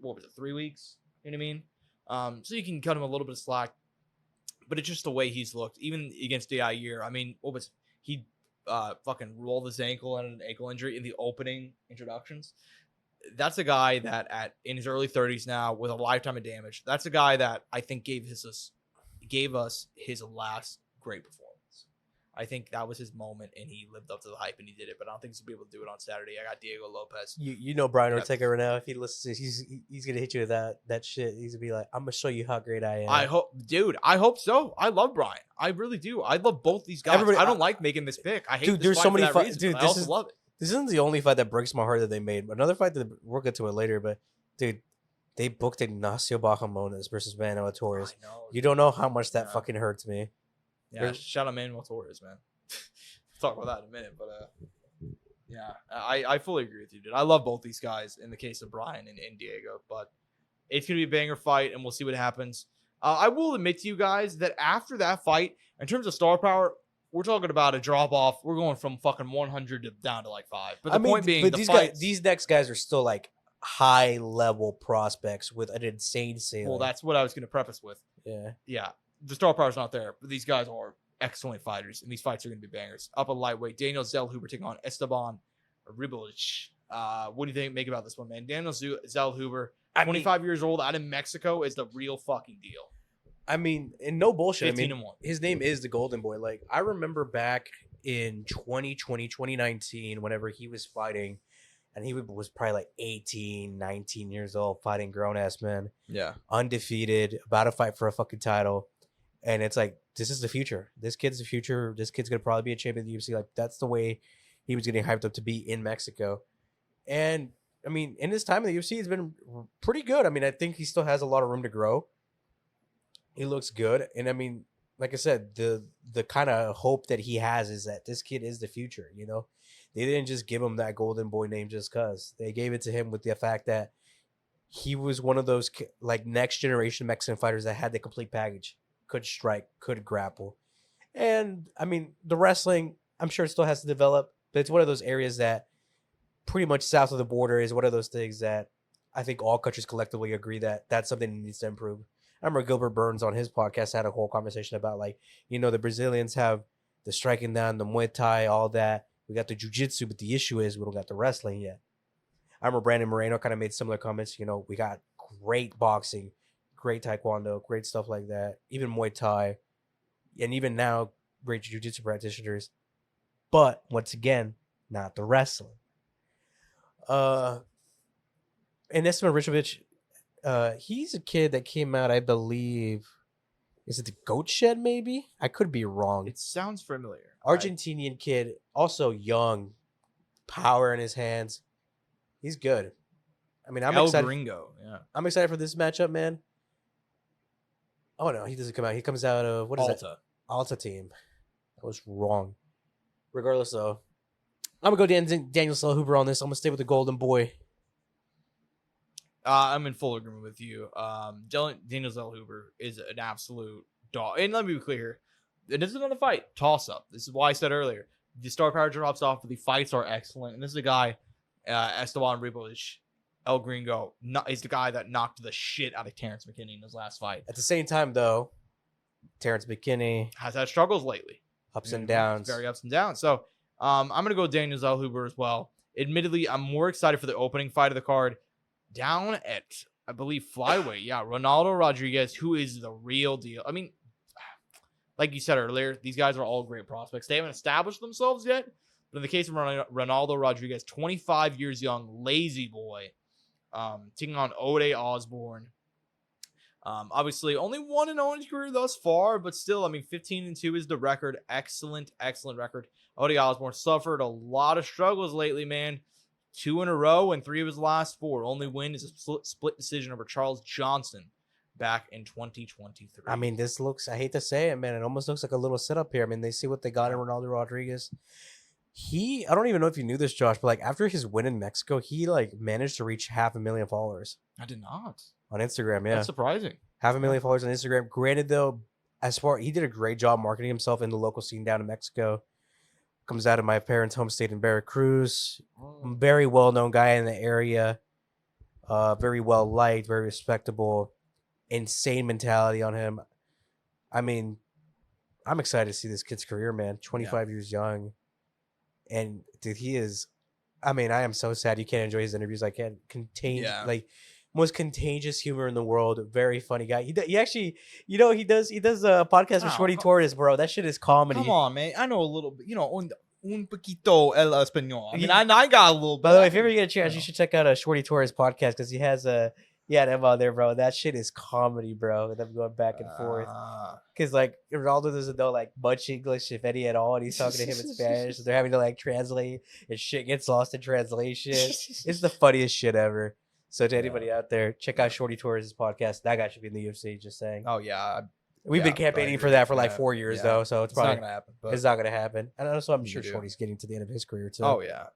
weeks? You know what I mean? So you can cut him a little bit of slack. But it's just the way he's looked. Even against Yair, I mean, what was he? fucking rolled his ankle and an ankle injury in the opening introductions. That's a guy that in his early 30s now with a lifetime of damage. That's a guy that I think gave us his last great performance. I think that was his moment, and he lived up to the hype, and he did it. But I don't think he'll be able to do it on Saturday. I got Diego Lopez. You know Brian Ortega right now. If he listens, he's gonna hit you with that shit. He's gonna be like, "I'm gonna show you how great I am." I hope so. I love Brian. I really do. I love both these guys. I don't like making this pick. I hate dude. This There's fight so many for that fights. reason, Dude, but I also love it. This isn't the only fight that breaks my heart that they made. Another fight that we'll get to it later. But dude, they booked Ignacio Bahamondes versus Manuel Torres. I know. You don't know how much that fucking hurts me. Yeah, shout out Manuel Torres, man. Talk about that in a minute, but yeah, I fully agree with you, dude. I love both these guys in the case of Brian and Diego, but it's gonna be a banger fight, and we'll see what happens. I will admit to you guys that after that fight, in terms of star power, we're talking about a drop off. We're going from fucking 100 down to like 5. But the point being, these next guys are still like high level prospects with an insane ceiling. Well, that's what I was gonna preface with. Yeah, the star power's not there, but these guys are excellent fighters, and these fights are going to be bangers. Up a lightweight, Daniel Zellhuber taking on Esteban Ribolich. What do you think? Make about this one, man? Daniel Zellhuber, 25 years old, out of Mexico, is the real fucking deal. I mean, and no bullshit. 15-1. His name is the Golden Boy. Like, I remember back in 2019, whenever he was fighting, and he was probably like 18, 19 years old, fighting grown-ass men. Yeah. Undefeated, about to fight for a fucking title. And it's like, this is the future. This kid's the future. This kid's going to probably be a champion of the UFC. Like, that's the way he was getting hyped up to be in Mexico. And, I mean, in his time in the UFC, he's been pretty good. I mean, I think he still has a lot of room to grow. He looks good. And, I mean, like I said, the kind of hope that he has is that this kid is the future, you know? They didn't just give him that Golden Boy name just because. They gave it to him with the fact that he was one of those, like, next-generation Mexican fighters that had the complete package. Could strike, could grapple. And, I mean, the wrestling, I'm sure it still has to develop, but it's one of those areas that pretty much south of the border is one of those things that I think all countries collectively agree that that's something that needs to improve. I remember Gilbert Burns on his podcast had a whole conversation about, like, you know, the Brazilians have the striking down, the Muay Thai, all that. We got the jiu-jitsu, but the issue is we don't got the wrestling yet. I remember Brandon Moreno kind of made similar comments. You know, we got great boxing, great taekwondo, great stuff like that, even Muay Thai, and even now, great jiu-jitsu practitioners. But, once again, not the wrestling. And Esteban Ribolich, he's a kid that came out, I believe, is it the Goat Shed, maybe? I could be wrong. It sounds familiar. Argentinian kid, also young, power in his hands. He's good. I mean, I'm excited. Gringo, yeah. I'm excited for this matchup, man. Oh, no, he doesn't come out. He comes out of, what is Alta. that? Alta team. I was wrong. Regardless, though, I'm going to go Daniel Zellhuber on this. I'm going to stay with the Golden Boy. I'm in full agreement with you. Daniel Zellhuber is an absolute dog. And let me be clear here. This is another fight. Toss-up. This is why I said earlier. The star power drops off, but the fights are excellent. And this is a guy, Esteban Ribolich, El Gringo, is the guy that knocked the shit out of Terrence McKinney in his last fight. At the same time, though, Terrence McKinney has had struggles lately. Ups and downs. Very ups and downs. So I'm going to go Daniel Zellhuber as well. Admittedly, I'm more excited for the opening fight of the card. Down at, I believe, flyweight. Yeah, Ronaldo Rodriguez, who is the real deal. I mean, like you said earlier, these guys are all great prospects. They haven't established themselves yet. But in the case of Ronaldo Rodriguez, 25 years young, lazy boy, taking on Ode Osborne. Obviously, only 1-0 in his career thus far, but still, I mean, 15-2 is the record. Excellent, excellent record. Ode Osborne suffered a lot of struggles lately, man. 2 in a row and 3 of his last 4. Only win is a split decision over Charles Johnson back in 2023. I mean, this looks, I hate to say it, man, it almost looks like a little setup here. I mean, they see what they got in Ronaldo Rodriguez. I don't even know if you knew this, Josh, but like after his win in Mexico, he like managed to reach 500,000 followers. I did not. On Instagram, yeah. That's surprising. 500,000 followers on Instagram. Granted, though, he did a great job marketing himself in the local scene down in Mexico. Comes out of my parents' home state in Veracruz. Very well-known guy in the area. Very well-liked, very respectable. Insane mentality on him. I mean, I'm excited to see this kid's career, man. 25 years young. And dude, he is. I mean, I am so sad you can't enjoy his interviews. I can't contain like most contagious humor in the world. Very funny guy. He actually, he does a podcast with Shorty Torres, bro. That shit is comedy. Come on, man. I know a little bit. Un poquito el español. I mean, I got a little bit. By the way, if you ever get a chance, you should check out a Shorty Torres podcast because he has them on there, bro. That shit is comedy, bro. Them going back and forth. Because like Ronaldo doesn't know like much English, if any at all, and he's talking to him in Spanish. So they're having to like translate, and shit gets lost in translation. It's the funniest shit ever. So to anybody out there, check out Shorty Torres' podcast. That guy should be in the UFC. Just saying. Oh yeah. We've been campaigning for that for like 4 years though, so it's probably not gonna happen. But it's not gonna happen. And also, I'm sure Shorty's getting to the end of his career too. Oh yeah,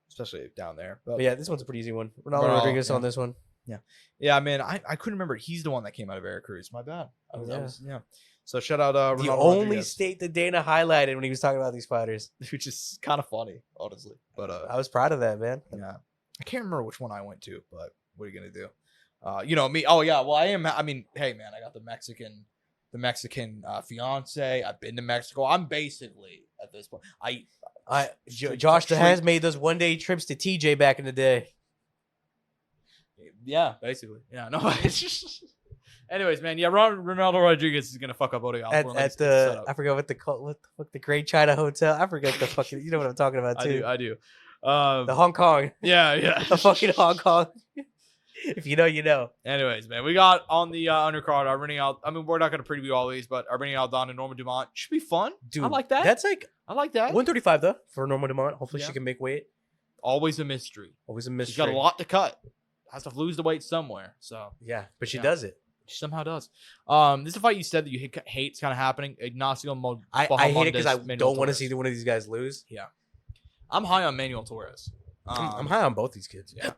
especially down there. But yeah, this one's a pretty easy one. Ronaldo Rodriguez on this one. Yeah, man. I couldn't remember. He's the one that came out of Veracruz. My bad. So shout out Ronaldo the only Rodriguez. state that Dana highlighted when he was talking about these fighters, which is kind of funny, honestly. But I was proud of that, man. Yeah, I can't remember which one I went to, but what are you gonna do? Me. Oh yeah. Well, I am. I mean, hey, man, I got the Mexican fiance. I've been to Mexico. I'm basically at this point. Josh has made those 1-day trips to TJ back in the day. Yeah, basically. Yeah, no. It's just. Anyways, man. Yeah, Ronaldo Rodriguez is gonna fuck up Odeo at the. I forgot what the Great China Hotel. I forget the fucking. You know what I'm talking about too. I do. The Hong Kong. Yeah. The fucking Hong Kong. If you know, you know. Anyways, man, we got on the undercard Armenia out. I mean, we're not going to preview all these, but Armenia Aldana and Norma Dumont should be fun. Dude, I like that. I like that. 135 though for Norma Dumont. Hopefully she can make weight. Always a mystery. She's got a lot to cut. Has to lose the weight somewhere. So yeah, but she does it. She somehow does. This is a fight you said that you hate's kind of happening. Ignacio I hate it because I don't want to see one of these guys lose. Yeah, I'm high on Manuel Torres. I'm high on both these kids. Yeah.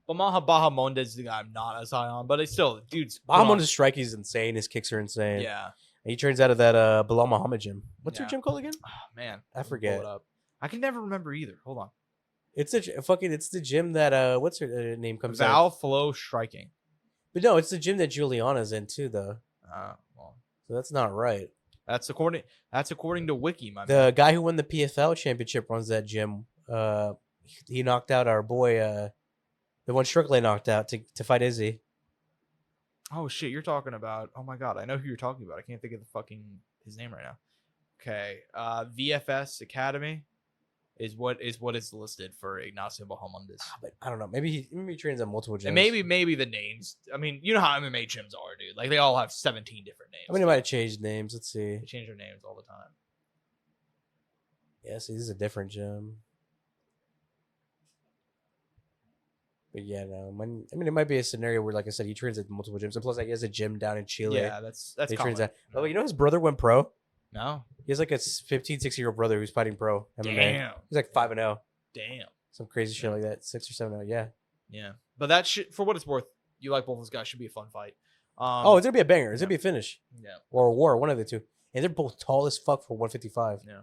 But Bahamondes is the guy I'm not as high on, but it's still, dude's... Bahamondes' strike is insane. His kicks are insane. Yeah. And he trains out of that Bilal Muhammad gym. What's your gym called again? Oh, man. I forget. Pull it up. I can never remember either. Hold on. It's the gym that, what's her name comes out? Val Flow Striking. But no, it's the gym that Juliana's in too, though. Well. So that's not right. That's according to Wiki, my man. The guy who won the PFL championship runs that gym. He knocked out our boy, the one Strickland knocked out to fight Izzy. Oh shit, you're talking about. Oh my god, I know who you're talking about. I can't think of his name right now. Okay, VFS Academy is what is listed for Ignacio Bahamondes. But I don't know. Maybe he trains at multiple gyms. And maybe the names. I mean, you know how MMA gyms are, dude. Like they all have 17 different names. I mean, they might have changed names. Let's see. They change their names all the time. Yeah, see, this is a different gym. But yeah, no. I mean, it might be a scenario where, like I said, he trains at multiple gyms, and plus, like, he has a gym down in Chile. Yeah, that's he common. trains at. Oh, you know, his brother went pro. No, he has like a 15, 16-year-old brother who's fighting pro MMA. Damn, he's like 5-0. Damn, some crazy shit like that, 6 or 7-0. Yeah, yeah. But that shit, for what it's worth, you like both those guys, should be a fun fight. It's gonna be a banger. It's gonna be a finish. Yeah, or a war, one of the two. And they're both tall as fuck for 155. Yeah.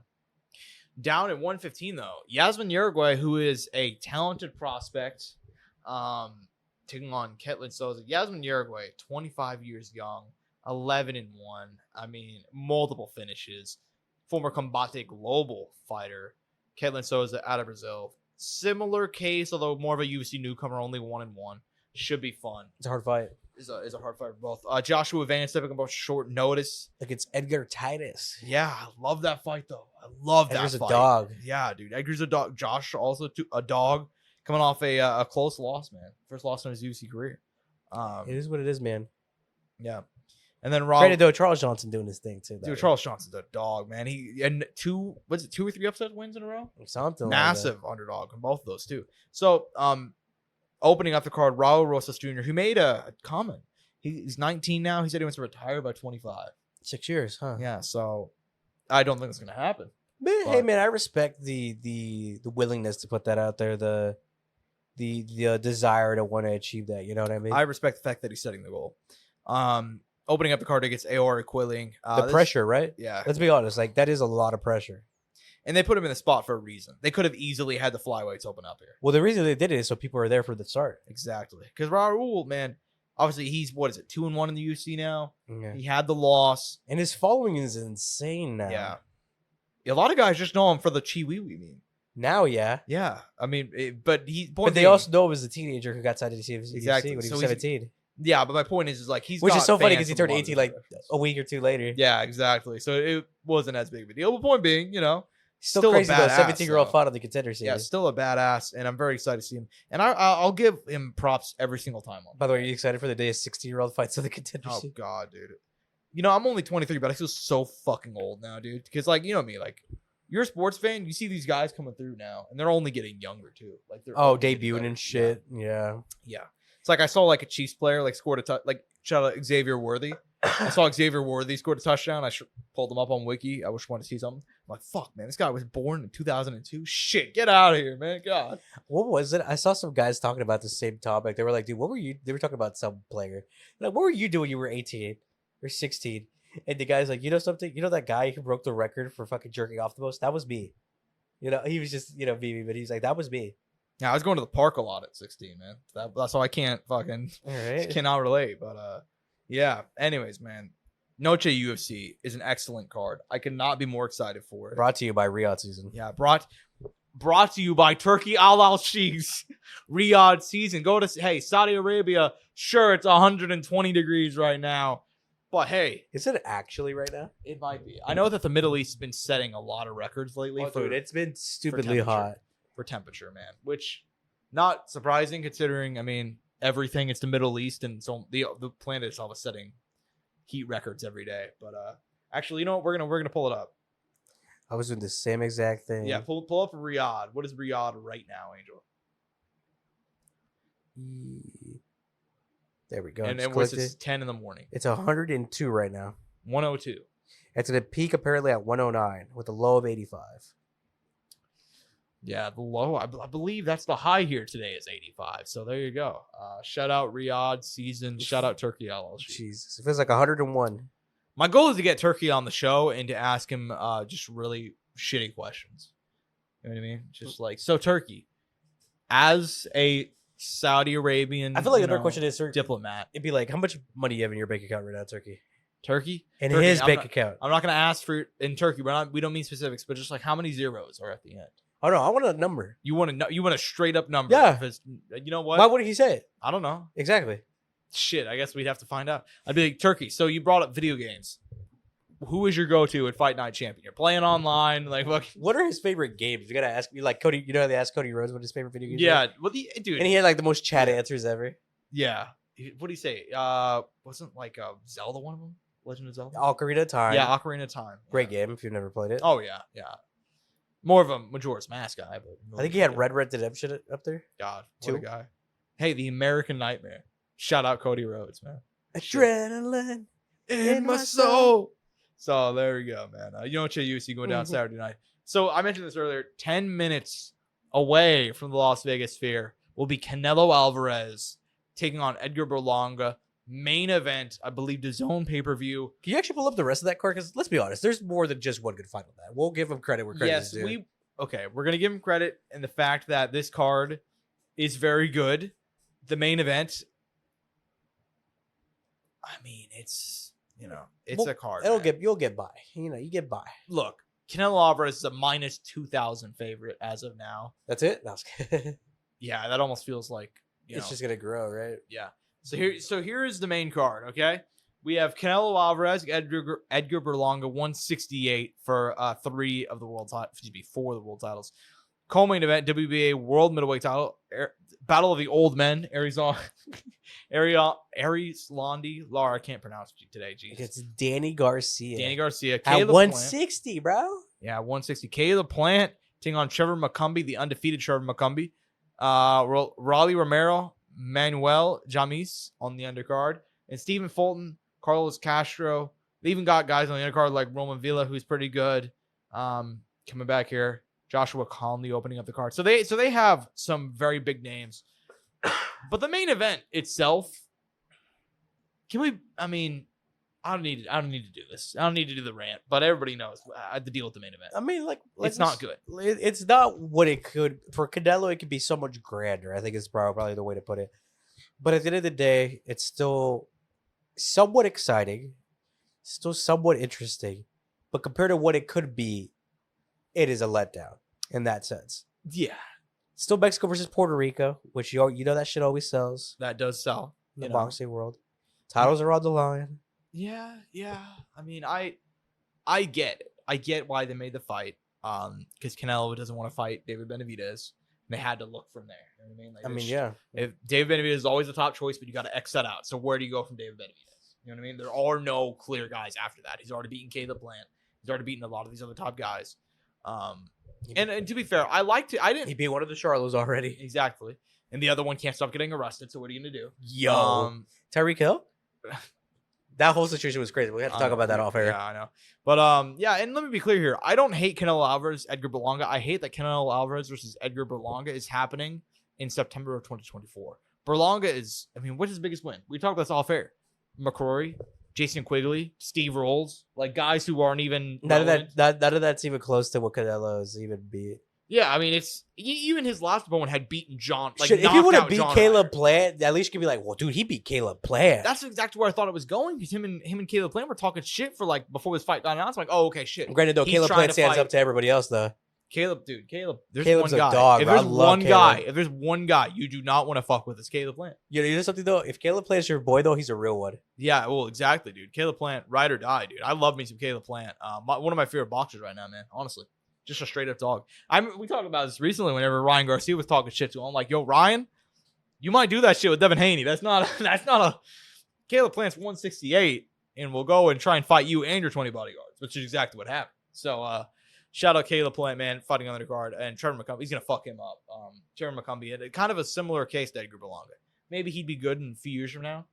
Down at 115 though, Yasmin Uruguay, who is a talented prospect, taking on Ketlin Souza. Yasmin Uruguay, 25 years young, 11-1. I mean, multiple finishes. Former Combate Global fighter, Ketlin Souza out of Brazil. Similar case, although more of a UFC newcomer, only 1-1. Should be fun. It's a hard fight. Is a hard fight for both. Joshua Van stepping about short notice against Edgar Titus. Yeah, I love that fight though. I love that Edgar's fight. A dog. Yeah, dude. Edgar's a dog. Josh also a dog. Coming off a close loss, man. First loss in his UFC career. It is what it is, man. Yeah. And then Rob. Granted, though, Charles Johnson doing his thing too. Dude, Charles Johnson's a dog, man. He and 2 or 3 upset wins in a row. Something massive underdog in both of those too. So, opening up the card, Raul Rosas Jr., who made a comment. He's 19 now. He said he wants to retire by 25. 6 years, huh? Yeah. So, I don't think it's gonna happen. But hey, man, I respect the willingness to put that out there. The desire to want to achieve that. You know what I mean? I respect the fact that he's setting the goal. Opening up the card against Aor Quilling. The pressure, right? Yeah. Let's be honest. Like, that is a lot of pressure. And they put him in the spot for a reason. They could have easily had the flyweights open up here. Well, the reason they did it is so people are there for the start. Exactly. Because Raul, man, obviously he's, 2-1 in the UFC now? Yeah. He had the loss. And his following is insane now. Yeah. A lot of guys just know him for the Chi Wee Wee meme. Now, yeah. Yeah, I mean, but But they also know him as a teenager who got signed to the UFC Exactly. when he So was he's- 17. Yeah, but my point is like he's Which is got so funny fans because he from turned a lot of 18 like different directions. a week or two later. Yeah, exactly. So it wasn't as big of a deal. But point being, Still a crazy though. badass, 17-year-old though. fought on the Contender Yeah, Series. still a badass, and I'm very excited to see him. And I'll give him props every single time. By the way, are you excited for the day a 16-year-old fights on the Contender Oh Series? god, dude. I'm only 23, but I feel so fucking old now, dude. Because like me, like you're a sports fan, you see these guys coming through now, and they're only getting younger too. Like they're only getting Debuting better. and shit. Yeah. Yeah. It's like I saw like a Chiefs player like scored a touch. Like shout out Xavier Worthy. I saw Xavier Worthy scored a touchdown. I pulled him up on Wiki. I just wanted to see something. I'm like, fuck, man, this guy was born in 2002. Shit, get out of here, man. God. What was it? I saw some guys talking about the same topic. They were like, dude, what were you? They were talking about some player. Like, what were you doing when you were 18 or 16? And the guy's like, you know something? You know that guy who broke the record for fucking jerking off the most? That was me. He was just, BB, but he's like, that was me. Yeah, I was going to the park a lot at 16, man. That's why I can't fucking All right. cannot relate. But yeah. Anyways, man, Noche UFC is an excellent card. I could not be more excited for it. Brought to you by Riyadh Season. Yeah, brought to you by Turkey Al Sheikhs Riyadh Season. Go to Saudi Arabia. Sure, it's 120 degrees right now, but hey, Is it actually right now? it might be. I know that the Middle East has been setting a lot of records lately Dude, it's been stupidly temperature. hot. for temperature, man. Which not surprising considering, I mean, everything. It's the Middle East, and so the planet itself is setting heat records every day. But actually, you know what? We're gonna pull it up. I was doing the same exact thing. Yeah, pull up Riyadh. What is Riyadh right now, Angel? There we go. And Just it was clicked it. 10 in the morning. It's 102 right now. 102. It's going to peak apparently at 109 with a low of 85. Yeah, the low. I believe that's the high here today is 85. So there you go. Shout out Riyadh Season. Shout out Turkey LLC. Jesus, it feels like 101. My goal is to get Turkey on the show and to ask him just really shitty questions. You know what I mean? Just like, so Turkey, as a Saudi Arabian, I feel like another question is, diplomat. it'd be like, how much money you have in your bank account right now, Turkey? Turkey? In Turkey, his I'm bank not- account. I'm not going to ask for in Turkey. We don't mean specifics, but just like how many zeros are at the end. Oh, no, I want a number. You want to know? You want a straight up number? Yeah. If it's, you know what? Why wouldn't he say it? I don't know. Exactly. Shit, I guess we'd have to find out. I'd be like, Turkey. So you brought up video games. Who is your go-to at Fight Night Champion? You're playing online, like look. What are his favorite games? You got to ask me, like, Cody, you know how they asked Cody Rhodes what his favorite video games Yeah, are? well, dude. And he had, like, the most chat answers ever. Yeah. What do you say? Wasn't like Zelda one of them? Legend of Zelda? Ocarina of Time. Yeah, Ocarina of Time. Great Yeah. game if you've never played it. Oh yeah, yeah. More of a Majora's Mask guy, but I think he had Red Redemption up there. God, what a 2. guy. Hey, the American Nightmare. Shout out Cody Rhodes, man. Adrenaline In my soul. So there we go, man. You know what UFC going down Saturday night. So I mentioned this earlier. 10 minutes away from the Las Vegas Sphere will be Canelo Alvarez taking on Edgar Berlanga. Main event, I believe, the Zone pay-per-view. Can you actually pull up the rest of that card? Because let's be honest, there's more than just one good fight on that. We'll give him credit where credit Yes, is due. we're gonna give him credit in the fact that this card is very good. The main event, I mean, it's Well, a card. You'll man. get by. You get by. Look, Canelo Alvarez is a minus 2,000 favorite as of now. That's it. No, it's Yeah, that almost feels like just gonna grow, right? yeah. So here is the main card. Okay, we have Canelo Alvarez, Edgar Berlanga, 168 for 3 of the world titles. Excuse me, 4 of the world titles. Co-main event, WBA World Middleweight Title, Battle of the Old Men, Landi, Lara, I can't pronounce it today. Jesus. It's Danny Garcia. Danny Garcia, at Caleb 160, bro. Plant. Yeah, 160. Caleb Plant taking on Trevor McCumbee, the undefeated Trevor McCumbee. Raleigh Romero, Manuel Jamis on the undercard, and Stephen Fulton, Carlos Castro. They even got guys on the undercard like Roman Villa, who's pretty good. Coming back here, Joshua Conley opening up the card. So they have some very big names. But the main event itself, I don't need to do this. I don't need to do the rant, but everybody knows the deal with the main event. I mean, It's not good. It's not what it could for Canelo. It could be so much grander. I think is probably the way to put it. But at the end of the day, it's still somewhat exciting, still somewhat interesting. But compared to what it could be, it is a letdown. in that sense. Yeah, Still Mexico versus Puerto Rico, which you know that shit always sells that does sell. in the You know. boxing world. Titles are on the line. Yeah. I mean, I get it. I get why they made the fight. Because Canelo doesn't want to fight David Benavidez. And they had to look from there. You know what I mean? Like, I mean, yeah. If David Benavidez is always the top choice, but you got to X that out. So where do you go from David Benavidez? You know what I mean? There are no clear guys after that. He's already beaten Caleb Plant. He's already beaten a lot of these other top guys. And to be fair, He beat one of the Charlos already. Exactly. And the other one can't stop getting arrested. So what are you going to do? Tyreek Hill? That whole situation was crazy. We have to talk about that off air. Yeah, I know. But yeah, and let me be clear here. I don't hate Canelo Alvarez, Edgar Berlanga. I hate that Canelo Alvarez versus Edgar Berlanga is happening in September of 2024. Berlanga is, I mean, what's his biggest win? We talked about this off air. McCrory, Jason Quigley, Steve Rolls, like guys who aren't even none of that's even close to what Canelo's even beat. Yeah, I mean, it's even his last opponent had beaten John. Like, if he would have beat John Caleb Ryder. Plant, at least you could be like, well, dude, he beat Caleb Plant. That's exactly where I thought it was going because him and Caleb Plant were talking shit for like before this fight got announced. I'm like, oh, okay, shit. Granted, though, He's Caleb trying Plant to stands fight. up to everybody else, though. Caleb. There's Caleb's one guy. a dog. If Bro. there's I love one Caleb. guy, if there's one guy you do not want to fuck with, it's Caleb Plant. You know something though? If Caleb Plant's your boy, though, he's a real one. Yeah, well, exactly, dude. Caleb Plant, ride or die, dude. I love me some Caleb Plant. One of my favorite boxers right now, man. Honestly. Just a straight up dog. We talked about this recently whenever Ryan Garcia was talking shit to him. I'm like, yo, Ryan, you might do that shit with Devin Haney. That's not a Caleb Plant's 168 and will go and try and fight you and your 20 bodyguards, which is exactly what happened. So shout out Caleb Plant, man, fighting on the card. And Trevor McCumbee, he's gonna fuck him up. Trevor McCumbee had kind of a similar case to Edgar Berlanga. Maybe he'd be good in a few years from now,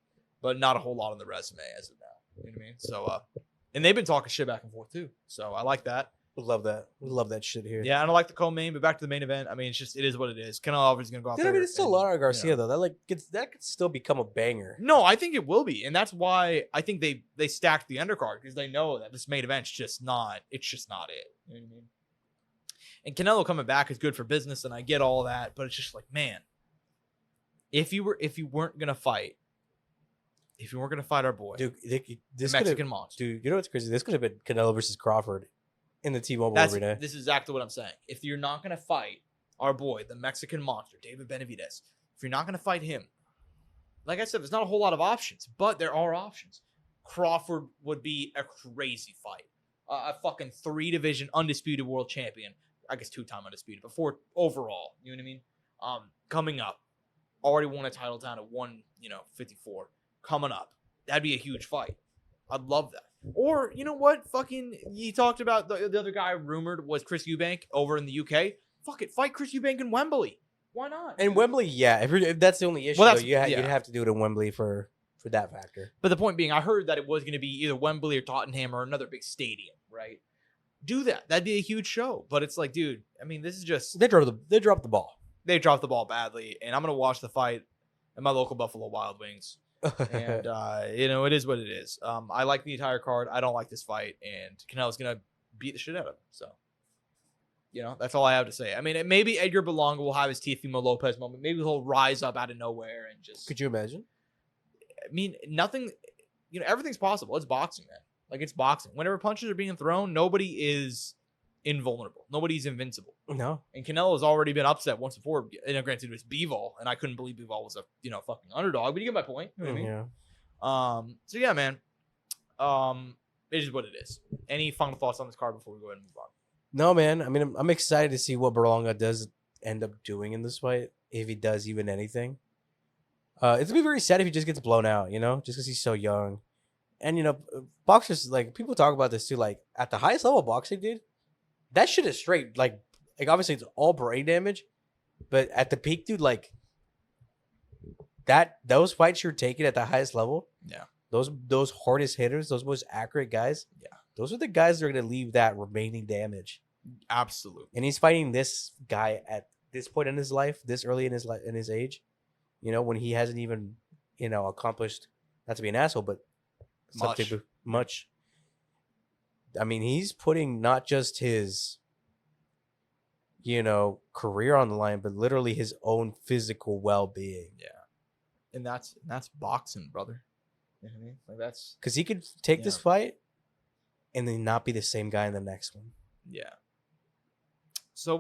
but not a whole lot on the resume as of now. You know what I mean? So and they've been talking shit back and forth too. So I like that. Love that. We love that shit here. Yeah, and I like the co-main, but back to the main event. I mean, it is what it is. Canelo Alvarez is gonna go out Dude, there. I mean, it's still a lot of Garcia, you know. though. That could still become a banger. No, I think it will be, and that's why I think they stacked the undercard because they know that this main event's just not. It's just not it. You know what I mean? And Canelo coming back is good for business, and I get all that, but it's just like, man, if you weren't gonna fight our boy, Dude, this Mexican monster, dude, you know what's crazy? This could have been Canelo versus Crawford in the T-Mobile Arena. This is exactly what I'm saying. If you're not gonna fight our boy, the Mexican monster, David Benavidez, if you're not gonna fight him, like I said, there's not a whole lot of options, but there are options. Crawford would be a crazy fight. A fucking 3-division undisputed world champion. I guess 2-time undisputed, but 4 overall. You know what I mean? Coming up, already won a title down at 154. Coming up, that'd be a huge fight. I'd love that. Or, you know what? Fucking, you talked about the other guy rumored was Chris Eubank over in the UK. Fuck it. Fight Chris Eubank in Wembley. Why not? And Wembley, yeah. If that's the only issue, Well, though, you'd have to do it in Wembley for that factor. But the point being, I heard that it was going to be either Wembley or Tottenham or another big stadium, right? Do that. That'd be a huge show. But it's like, dude, I mean, this is just... They dropped the ball. They dropped the ball badly. And I'm going to watch the fight at my local Buffalo Wild Wings. And it is what it is. I like the entire card. I don't like this fight, and Canelo's gonna beat the shit out of him. So, that's all I have to say. I mean, maybe Edgar Berlanga will have his Teofimo Lopez moment. Maybe he'll rise up out of nowhere and just. Could you imagine? I mean, nothing. Everything's possible. It's boxing, man. Like, it's boxing. Whenever punches are being thrown, nobody is invulnerable. Nobody's invincible. No. And Canelo has already been upset once before. And granted, it was Bivol, and I couldn't believe Bivol was a fucking underdog. But you get my point. You know what I mean? Yeah. So yeah, man. It is what it is. Any final thoughts on this card before we go ahead and move on? No, man. I mean, I'm excited to see what Berlanga does end up doing in this fight, if he does even anything. It's gonna be very sad if he just gets blown out. Just because he's so young. And boxers, like, people talk about this too. Like, at the highest level of boxing, dude, that shit is straight. Like obviously it's all brain damage, but at the peak, dude, like those fights you're taking at the highest level, yeah, those hardest hitters, those most accurate guys, yeah, those are the guys that are gonna leave that remaining damage. Absolutely. And he's fighting this guy at this point in his life, this early in his age, when he hasn't even accomplished, not to be an asshole, but much. I mean, he's putting not just his, career on the line, but literally his own physical well-being. Yeah. And that's boxing, brother. You know what I mean? Like, that's because he could take this fight and then not be the same guy in the next one. Yeah. So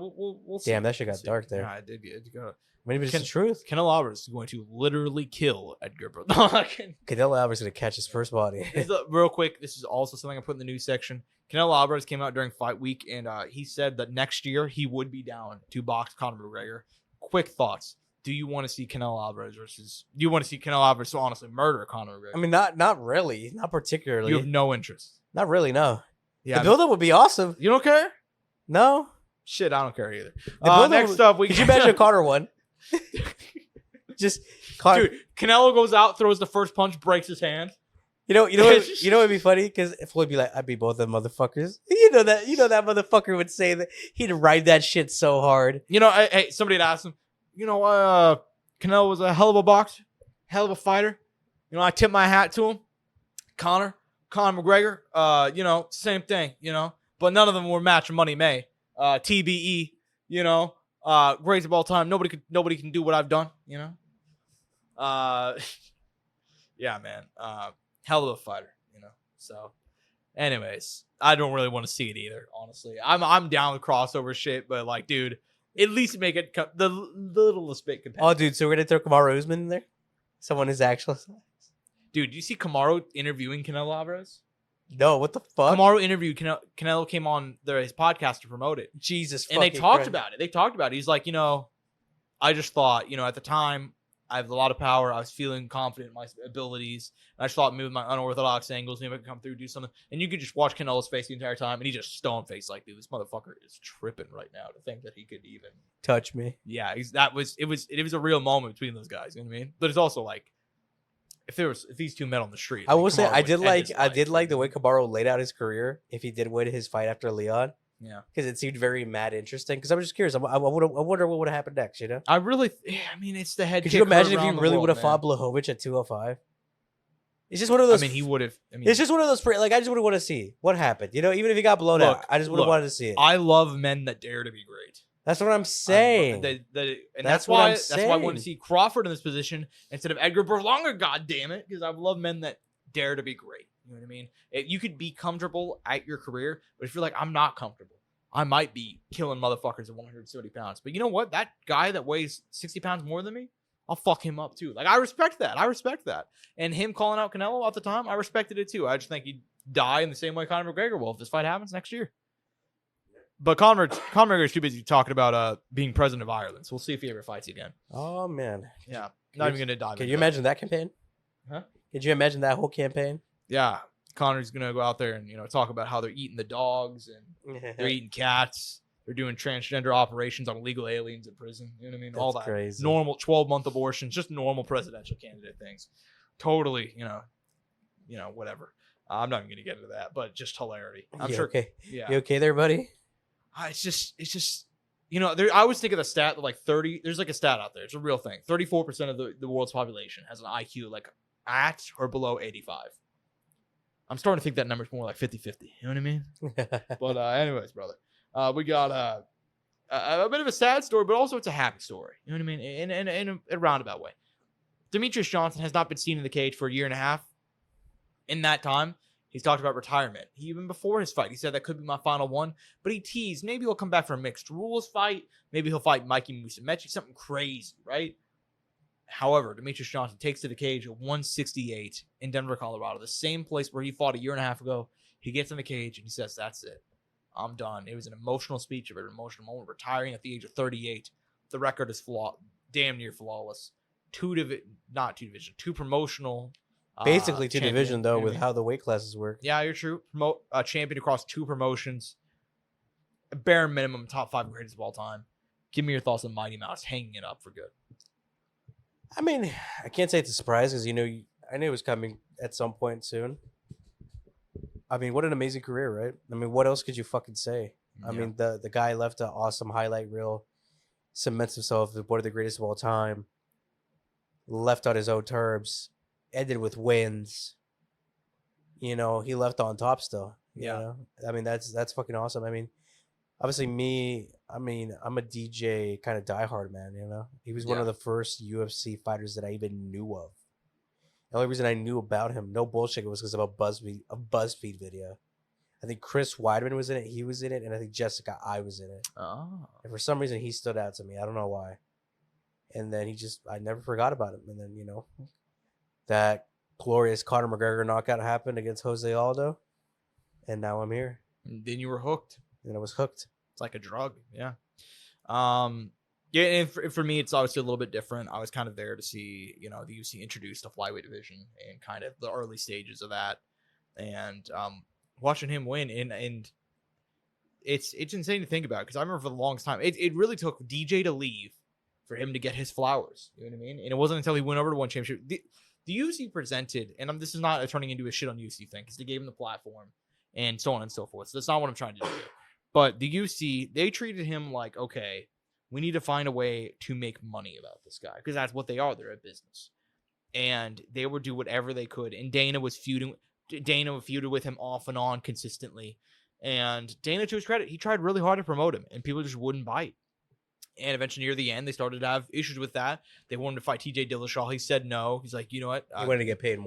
we'll see. Damn, that shit got dark there. Yeah, it did go. Maybe it's the truth. Canelo Alvarez is going to literally kill Edgar Berlanga. Canelo Alvarez is going to catch his first body. Real quick, this is also something I put in the news section. Canelo Alvarez came out during fight week, and he said that next year he would be down to box Conor McGregor. Quick thoughts. Do you want to see Canelo Alvarez versus... Do you want to see Canelo Alvarez honestly murder Conor McGregor? I mean, not really. Not particularly. You have no interest. Not really, no. Yeah, the build-up would be awesome. You don't care? No. Shit, I don't care either. Next up, could you imagine Conor won? Just dude, Canelo goes out, throws the first punch, breaks his hand. You know what'd be funny? Because Floyd be like, I'd be both them motherfuckers. You know that motherfucker would say that he'd ride that shit so hard. Hey, somebody had asked him, Canelo was a hell of a boxer, hell of a fighter. I tip my hat to him. Conor McGregor, same thing, but none of them were match Money May. TBE, greatest of all time. Nobody can do what I've done, yeah, man. Hell of a fighter, So, anyways, I don't really want to see it either, honestly. I'm down with crossover shit, but like, dude, at least make it the littlest bit competitive. Oh, dude, so we're gonna throw Kamaru Usman in there? Someone his actual size? Dude, you see Kamaru interviewing Canelo Alvarez? No, what the fuck? Kamaru interviewed Canelo came on his podcast to promote it. Jesus, and they talked about it. They talked about it. He's like, I just thought, at the time, I have a lot of power. I was feeling confident in my abilities. And I just thought maybe with my unorthodox angles, maybe I could come through, do something. And you could just watch Canelo's face the entire time, and he just stone faced like, dude, this motherfucker is tripping right now to think that he could even touch me. Yeah, it was a real moment between those guys. You know what I mean? But it's also like, if these two met on the street, I will say I did like the way Kamaru laid out his career. If he did win his fight after Leon, yeah, because it seemed very mad interesting. Because I was just curious. I wonder what would have happened next. I mean, it's the head. Could you imagine if he really would have fought Blachowicz at 205? It's just one of those. I mean, he would have. It's just one of those. I just would want to see what happened. Even if he got blown out, I just would have wanted to see it. I love men that dare to be great. That's what I'm saying. That's why I wanted to see Crawford in this position instead of Edgar Berlanga, God damn it, because I love men that dare to be great. You know what I mean? You could be comfortable at your career, but if you're like, I'm not comfortable, I might be killing motherfuckers at 170 pounds. But you know what? That guy that weighs 60 pounds more than me, I'll fuck him up too. Like, I respect that. And him calling out Canelo at the time, I respected it too. I just think he'd die in the same way Conor McGregor will if this fight happens next year. But Conor McGregor is too busy talking about being president of Ireland. So we'll see if he ever fights again. Oh, man. Yeah. Not even going to dive. Can you imagine that campaign? Huh? Could you imagine that whole campaign? Yeah. Conor's going to go out there and, talk about how they're eating the dogs and they're eating cats. They're doing transgender operations on illegal aliens in prison. You know what I mean? That's all that crazy. Normal 12-month abortions, just normal presidential candidate things. Totally, whatever. I'm not even going to get into that, but just hilarity. I'm sure. Okay. Yeah. You okay there, buddy? It's just, I always think of the stat that like 30, there's like a stat out there. It's a real thing. 34% of the world's population has an IQ like at or below 85. I'm starting to think that number's more like 50-50. You know what I mean? But anyways, brother, we got a bit of a sad story, but also it's a happy story. You know what I mean? In a roundabout way. Demetrius Johnson has not been seen in the cage for a year and a half. In that time, he's talked about retirement. Even before his fight, he said that could be my final one. But he teased maybe he'll come back for a mixed rules fight. Maybe he'll fight Mikey Musumeci, something crazy, right? However, Demetrius Johnson takes to the cage at 168 in Denver, Colorado, the same place where he fought a year and a half ago. He gets in the cage and he says, "That's it. I'm done." It was an emotional speech, a very emotional moment, retiring at the age of 38. The record is damn near flawless. Two promotional. Basically two champion, division though, with how the weight classes work. Yeah, you're true. Champion across two promotions. Bare minimum top 5 greatest of all time. Give me your thoughts on Mighty Mouse hanging it up for good. I mean, I can't say it's a surprise because I knew it was coming at some point soon. I mean, what an amazing career, right? I mean, what else could you fucking say? I mean, the guy left an awesome highlight reel, cements himself as one of the greatest of all time. Left on his own terms, ended with wins. He left on top still. You know? I mean, that's fucking awesome. I mean, obviously I'm a DJ kind of diehard, man, He was one of the first UFC fighters that I even knew of. The only reason I knew about him, no bullshit, was because of a BuzzFeed video. I think Chris Weidman was in it. He was in it, and I think Jessica I was in it. Oh. And for some reason, he stood out to me. I don't know why. And then I never forgot about him. And then that glorious Conor McGregor knockout happened against Jose Aldo, and now I'm here. And then you were hooked. And I was hooked. It's like a drug. Yeah. Yeah, and for me, it's obviously a little bit different. I was kind of there to see, the UFC introduce the flyweight division and kind of the early stages of that, and watching him win, and it's insane to think about, because I remember for the longest time, it really took DJ to leave for him to get his flowers. You know what I mean? And it wasn't until he went over to one championship. The UFC presented, and this is not turning into a shit on UFC thing, because they gave him the platform and so on and so forth. So that's not what I'm trying to do. But the UFC, they treated him like, okay, we need to find a way to make money about this guy, because that's what they are. They're a business. And they would do whatever they could. And Dana feuded with him off and on consistently. And Dana, to his credit, he tried really hard to promote him, and people just wouldn't bite. And eventually, near the end, they started to have issues with that. They wanted to fight TJ Dillashaw. He said no. He's like, you know what? He wanted to get paid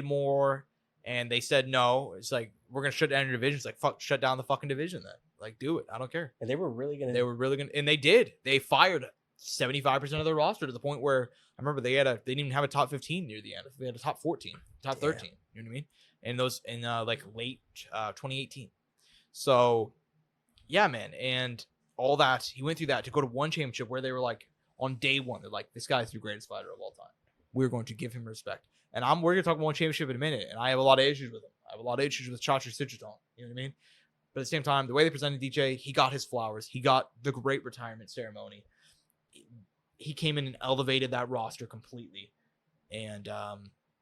more. And they said no. It's like, we're going to shut down your division. It's like, fuck, shut down the fucking division then. Like, do it. I don't care. And they were really going to. And they did. They fired 75% of their roster, to the point where I remember they didn't even have a top 15 near the end. They had a top 14, top 13. You know what I mean? And those in like late 2018. So, yeah, man. And all that, he went through that to go to one championship where they were like, on day one, they're like, this guy's the greatest fighter of all time. We're going to give him respect. And we're going to talk about one championship in a minute. And I have a lot of issues with him. I have a lot of issues with Chatri Sitriton. You know what I mean? But at the same time, the way they presented DJ, he got his flowers. He got the great retirement ceremony. He came in and elevated that roster completely. And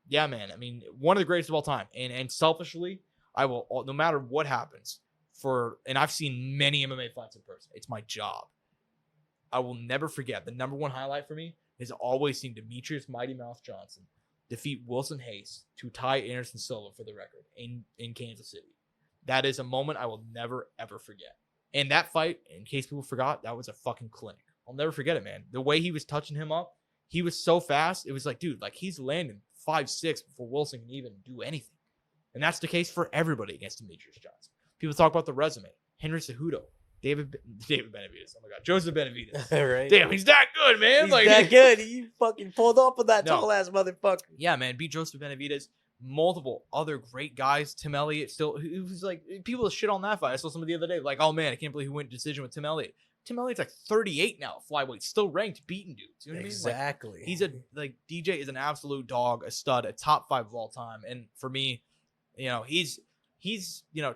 yeah, man. I mean, one of the greatest of all time. And selfishly, I will, no matter what happens, and I've seen many MMA fights in person. It's my job. I will never forget. The number one highlight for me is always seeing Demetrius Mighty Mouse Johnson defeat Wilson Hayes to tie Anderson Silva for the record in Kansas City. That is a moment I will never, ever forget. And that fight, in case people forgot, that was a fucking clinic. I'll never forget it, man. The way he was touching him up, he was so fast. It was like, dude, like he's landing 5'6" before Wilson can even do anything. And that's the case for everybody against Demetrius Johnson. People talk about the resume. Henry Cejudo, David Benavidez. Oh my God, Joseph Benavidez. Right? Damn, he's that good, man. He's that good. He fucking pulled up with that tall ass motherfucker. Yeah, man. Beat Joseph Benavidez. Multiple other great guys. Tim Elliott still. It was like people shit on that fight. I saw somebody the other day like, oh man, I can't believe he went decision with Tim Elliott. Tim Elliott's like 38 now, flyweight, still ranked, beating dudes. You know what exactly. I mean? Like, he's DJ is an absolute dog, a stud, a top 5 of all time. And for me, he's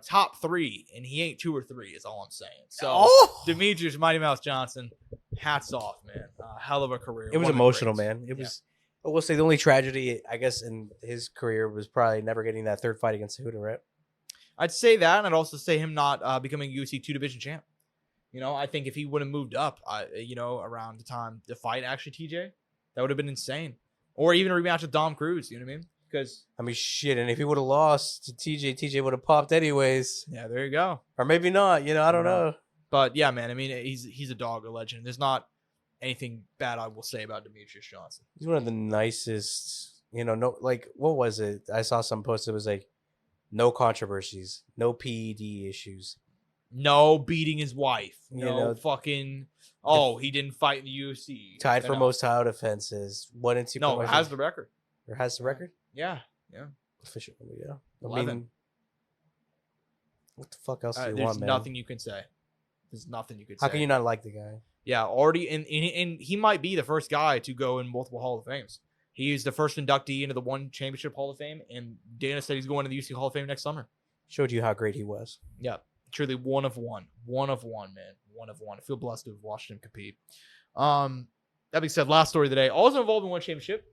top 3, and he ain't 2 or 3 is all I'm saying. So Demetrius Mighty Mouse Johnson, hats off, man. Hell of a career. It was emotional, man. It was. I will say the only tragedy, I guess, in his career was probably never getting that third fight against Cejudo, right? I'd say that, and I'd also say him not becoming UFC 2 division champ. I think if he would have moved up, around the time to fight actually TJ, that would have been insane. Or even a rematch with Dom Cruz. You know what I mean? Because shit, and if he would have lost to TJ would have popped anyways. Yeah, there you go. Or maybe not. I don't know. But yeah, man. I mean, he's a dog, a legend. There's not anything bad I will say about Demetrius Johnson. He's one of the nicest. No, like what was it? I saw some post. It was like no controversies, no PED issues, no beating his wife, fucking. Oh, he didn't fight in the UFC. Tied for most title defenses. 1 and 2. No, it has the record. Or has the record? Yeah. Official, yeah. 11. I mean, what the fuck else do you want, man? There's nothing you can say. There's nothing you could say. How can you not like the guy? Yeah, already, and he might be the first guy to go in multiple Hall of Fames. He is the first inductee into the One Championship Hall of Fame, and Dana said he's going to the UFC Hall of Fame next summer. Showed you how great he was. Yeah, truly one of one. One of one, man. One of one. I feel blessed to have watched him compete. That being said, last story of the day. Also involved in One Championship.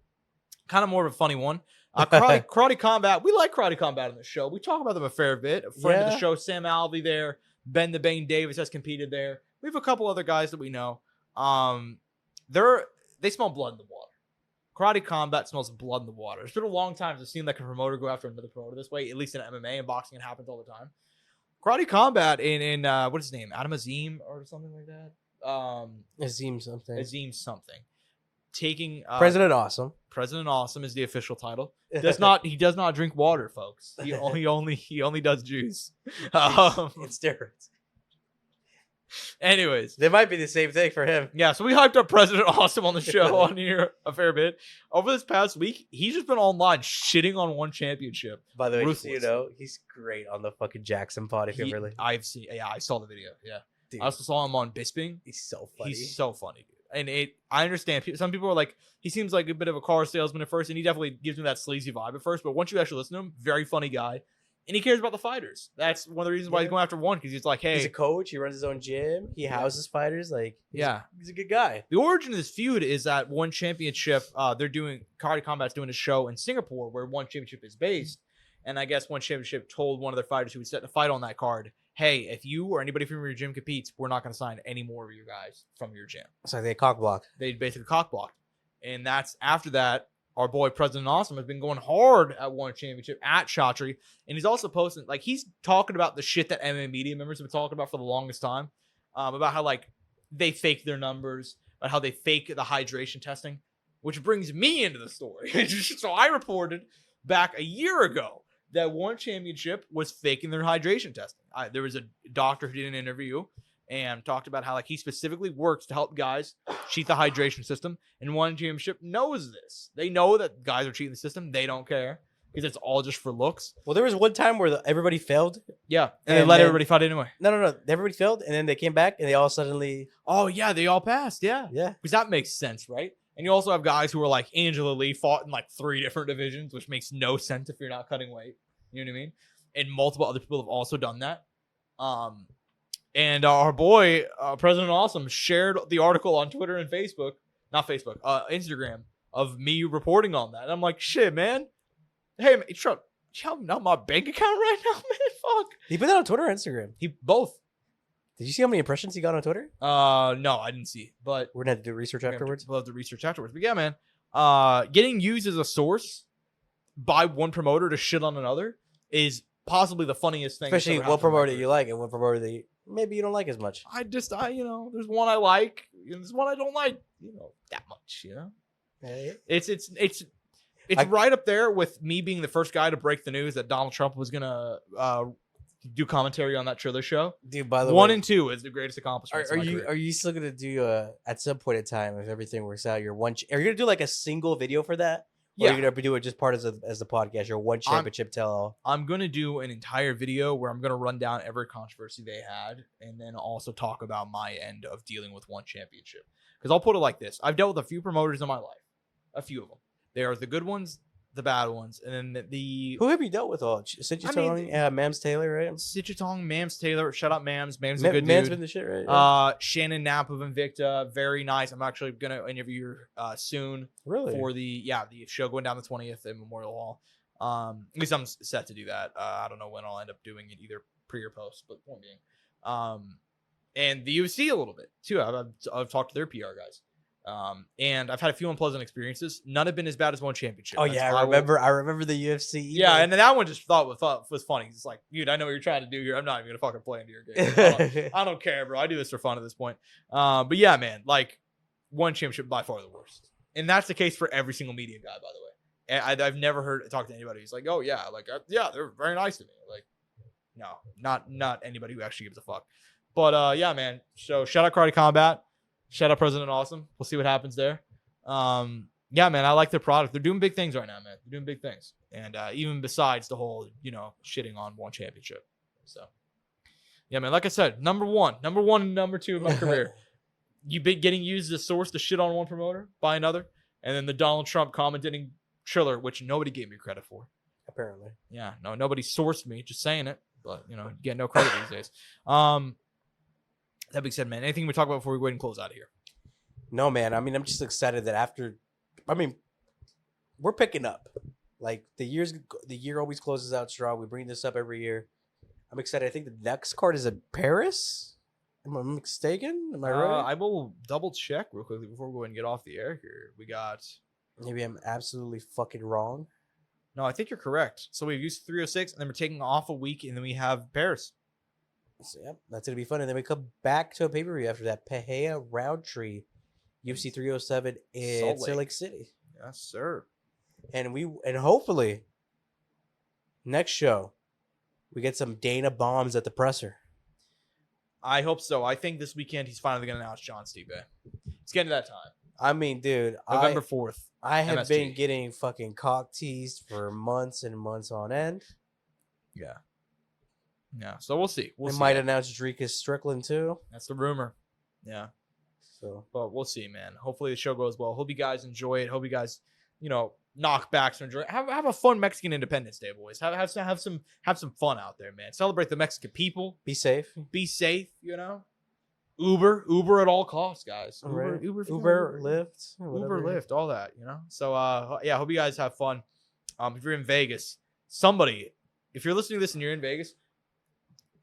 Kind of more of a funny one. Karate Combat. We like Karate Combat on the show. We talk about them a fair bit. A friend of the show, Sam Alvey there. Ben the Bane Davis has competed there. We have a couple other guys that we know. They smell blood in the water. Karate Combat smells blood in the water. It's been a long time since I've seen like a promoter go after another promoter this way. At least in MMA and boxing, it happens all the time. Karate Combat in what's his name? Adam Azim or something like that. Azim something. taking President Awesome. President Awesome is the official title. He does not drink water, folks. He only does juice. It's steroids. Anyways, They might be the same thing for him. yeah, so we hyped up President Awesome on the show on here a fair bit. Over this past week, he's just been online shitting on one championship. By the way, just so Ruthless. you know, he's great on the fucking Jackson pod. If you really, I saw the video. Yeah, dude, I also saw him on Bisping. he's so funny. He's so funny, dude. And I understand. Some people are like, he seems like a bit of a car salesman at first, and he definitely gives me that sleazy vibe at first. But once you actually listen to him, very funny guy, and he cares about the fighters. That's one of the reasons why he's going after one, because he's like, hey, he's a coach. He runs his own gym. He houses fighters. Like, he's a good guy. The origin of this feud is that One Championship, they're doing Karate Combat's doing a show in Singapore where One Championship is based, and I guess One Championship told one of their fighters who was set to fight on that card, hey, if you or anybody from your gym competes, we're not going to sign any more of you guys from your gym. So they cock block. They basically cock blocked, and that's after that. Our boy President Awesome has been going hard at One Championship at Chatri, and he's also posting, like, he's talking about the shit that MMA media members have been talking about for the longest time, about how, like, they fake their numbers, about how they fake the hydration testing, which brings me into the story. So I reported back a year ago that One Championship was faking their hydration testing. There was a doctor who did an interview and talked about how, like, he specifically works to help guys cheat the hydration system. And One Championship knows this. They know that guys are cheating the system. They don't care because it's all just for looks. Well, there was one time where everybody failed. Yeah, and they let everybody fight anyway. No. Everybody failed, and then they came back, and they all suddenly. Oh yeah, they all passed. Yeah, Yeah. because that makes sense, right? And you also have guys who are like Angela Lee fought in like 3 different divisions, which makes no sense if you're not cutting weight. You know what I mean? And multiple other people have also done that. And our boy, President Awesome, shared the article on Twitter and Facebook, not Facebook, Instagram, of me reporting on that. And I'm like, shit, man. Hey, man, Trump, you not my bank account right now, man? Fuck. He put that on Twitter or Instagram. He both. Did you see how many impressions he got on Twitter? No, I didn't see. But We're gonna have to do research afterwards. We'll have to research afterwards. But yeah, man, getting used as a source by one promoter to shit on another is possibly the funniest thing. Especially one promoter that you like and one promoter that maybe you don't like as much. there's one I like, and there's one I don't like, that much, Hey. It's right up there with me being the first guy to break the news that Donald Trump was gonna do commentary on that Triller show. Dude, by the way, 1 and 2 is the greatest accomplishment. Are you still gonna do at some point in time, if everything works out, are you gonna do like a single video for that? Or Yeah. are you gonna do it just part as the podcast, your One Championship tell all? I'm gonna do an entire video where I'm gonna run down every controversy they had, and then also talk about my end of dealing with One Championship. Because I'll put it like this: I've dealt with a few promoters in my life, a few of them. There are the good ones, the bad ones, and then the Who have you dealt with all? Sinchitong, Mams Taylor, right? Sichitong, Mams Taylor. Shout out Mams. Mams is a good Mams dude. been the shit, right? Shannon Knapp of Invicta, very nice. I'm actually gonna interview her soon Really? for the show going down the 20th at Memorial Hall. At least I'm set to do that. I don't know when I'll end up doing it, either pre or post, but point being, and the UFC a little bit too. I've talked to their PR guys. And I've had a few unpleasant experiences. None have been as bad as One Championship. Oh yeah, I remember the UFC. Yeah, and then that one just was funny. It's like, dude, I know what you're trying to do here. I'm not even gonna fucking play into your game. I don't care, bro. I do this for fun at this point. But yeah, man, like One Championship by far the worst, and that's the case for every single media guy, by the way. And I've never talked to anybody who's like, oh yeah, they're very nice to me. Like, no, not anybody who actually gives a fuck. But yeah, man. So shout out Karate Combat. Shout out President Awesome. We'll see what happens there. Yeah, man, I like their product. They're doing big things right now, man. They're doing big things. And even besides the whole, shitting on One Championship. So, yeah, man, like I said, number one and number 2 of my career. You been getting used as a source to shit on one promoter by another. And then the Donald Trump commentating Triller, which nobody gave me credit for. Apparently. Yeah, no, nobody sourced me, just saying it. But, you get no credit these days. That being said, man, anything we talk about before we go ahead and close out of here? No, man. I mean, I'm just excited that we're picking up. Like the year always closes out strong. We bring this up every year. I'm excited. I think the next card is in Paris. Am I mistaken? Am I right? I will double check real quickly before we go ahead and get off the air here. We got. Maybe I'm absolutely fucking wrong. No, I think you're correct. So we've used 306, and then we're taking off a week, and then we have Paris. So, yep, that's gonna be fun. And then we come back to a pay-per-view after that. Pahea Roundtree UFC 307 in Salt Salt Lake Lake. City. Yes, sir. And hopefully next show we get some Dana bombs at the presser. I hope so. I think this weekend he's finally going to announce John Stipe. It's getting to that time. I mean, dude, November 4th. I have MSG. been getting fucking cock teased for months and months on end. Yeah. Yeah. So we'll see. We might announce Dricus Strickland too. That's the rumor. Yeah. So, but we'll see, man. Hopefully the show goes well. Hope you guys enjoy it. Hope you guys, knock back some enjoy. Have a fun Mexican Independence Day, boys. Have some fun out there, man. Celebrate the Mexican people. be safe. Be safe. Uber at all costs, guys. Right. Uber, Lyft, Uber, Lyft, all that. So yeah, hope you guys have fun. If you're in Vegas, somebody, if you're listening to this and you're in Vegas,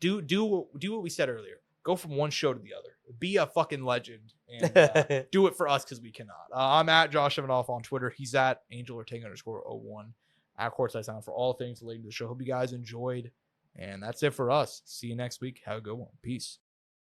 do what we said earlier. Go from one show to the other. Be a fucking legend and do it for us because we cannot. I'm at Josh Evanoff on Twitter. He's at Angel Ortega _01 at Courtside Soundoff for all things related to the show. Hope you guys enjoyed. And that's it for us. See you next week. Have a good one. Peace.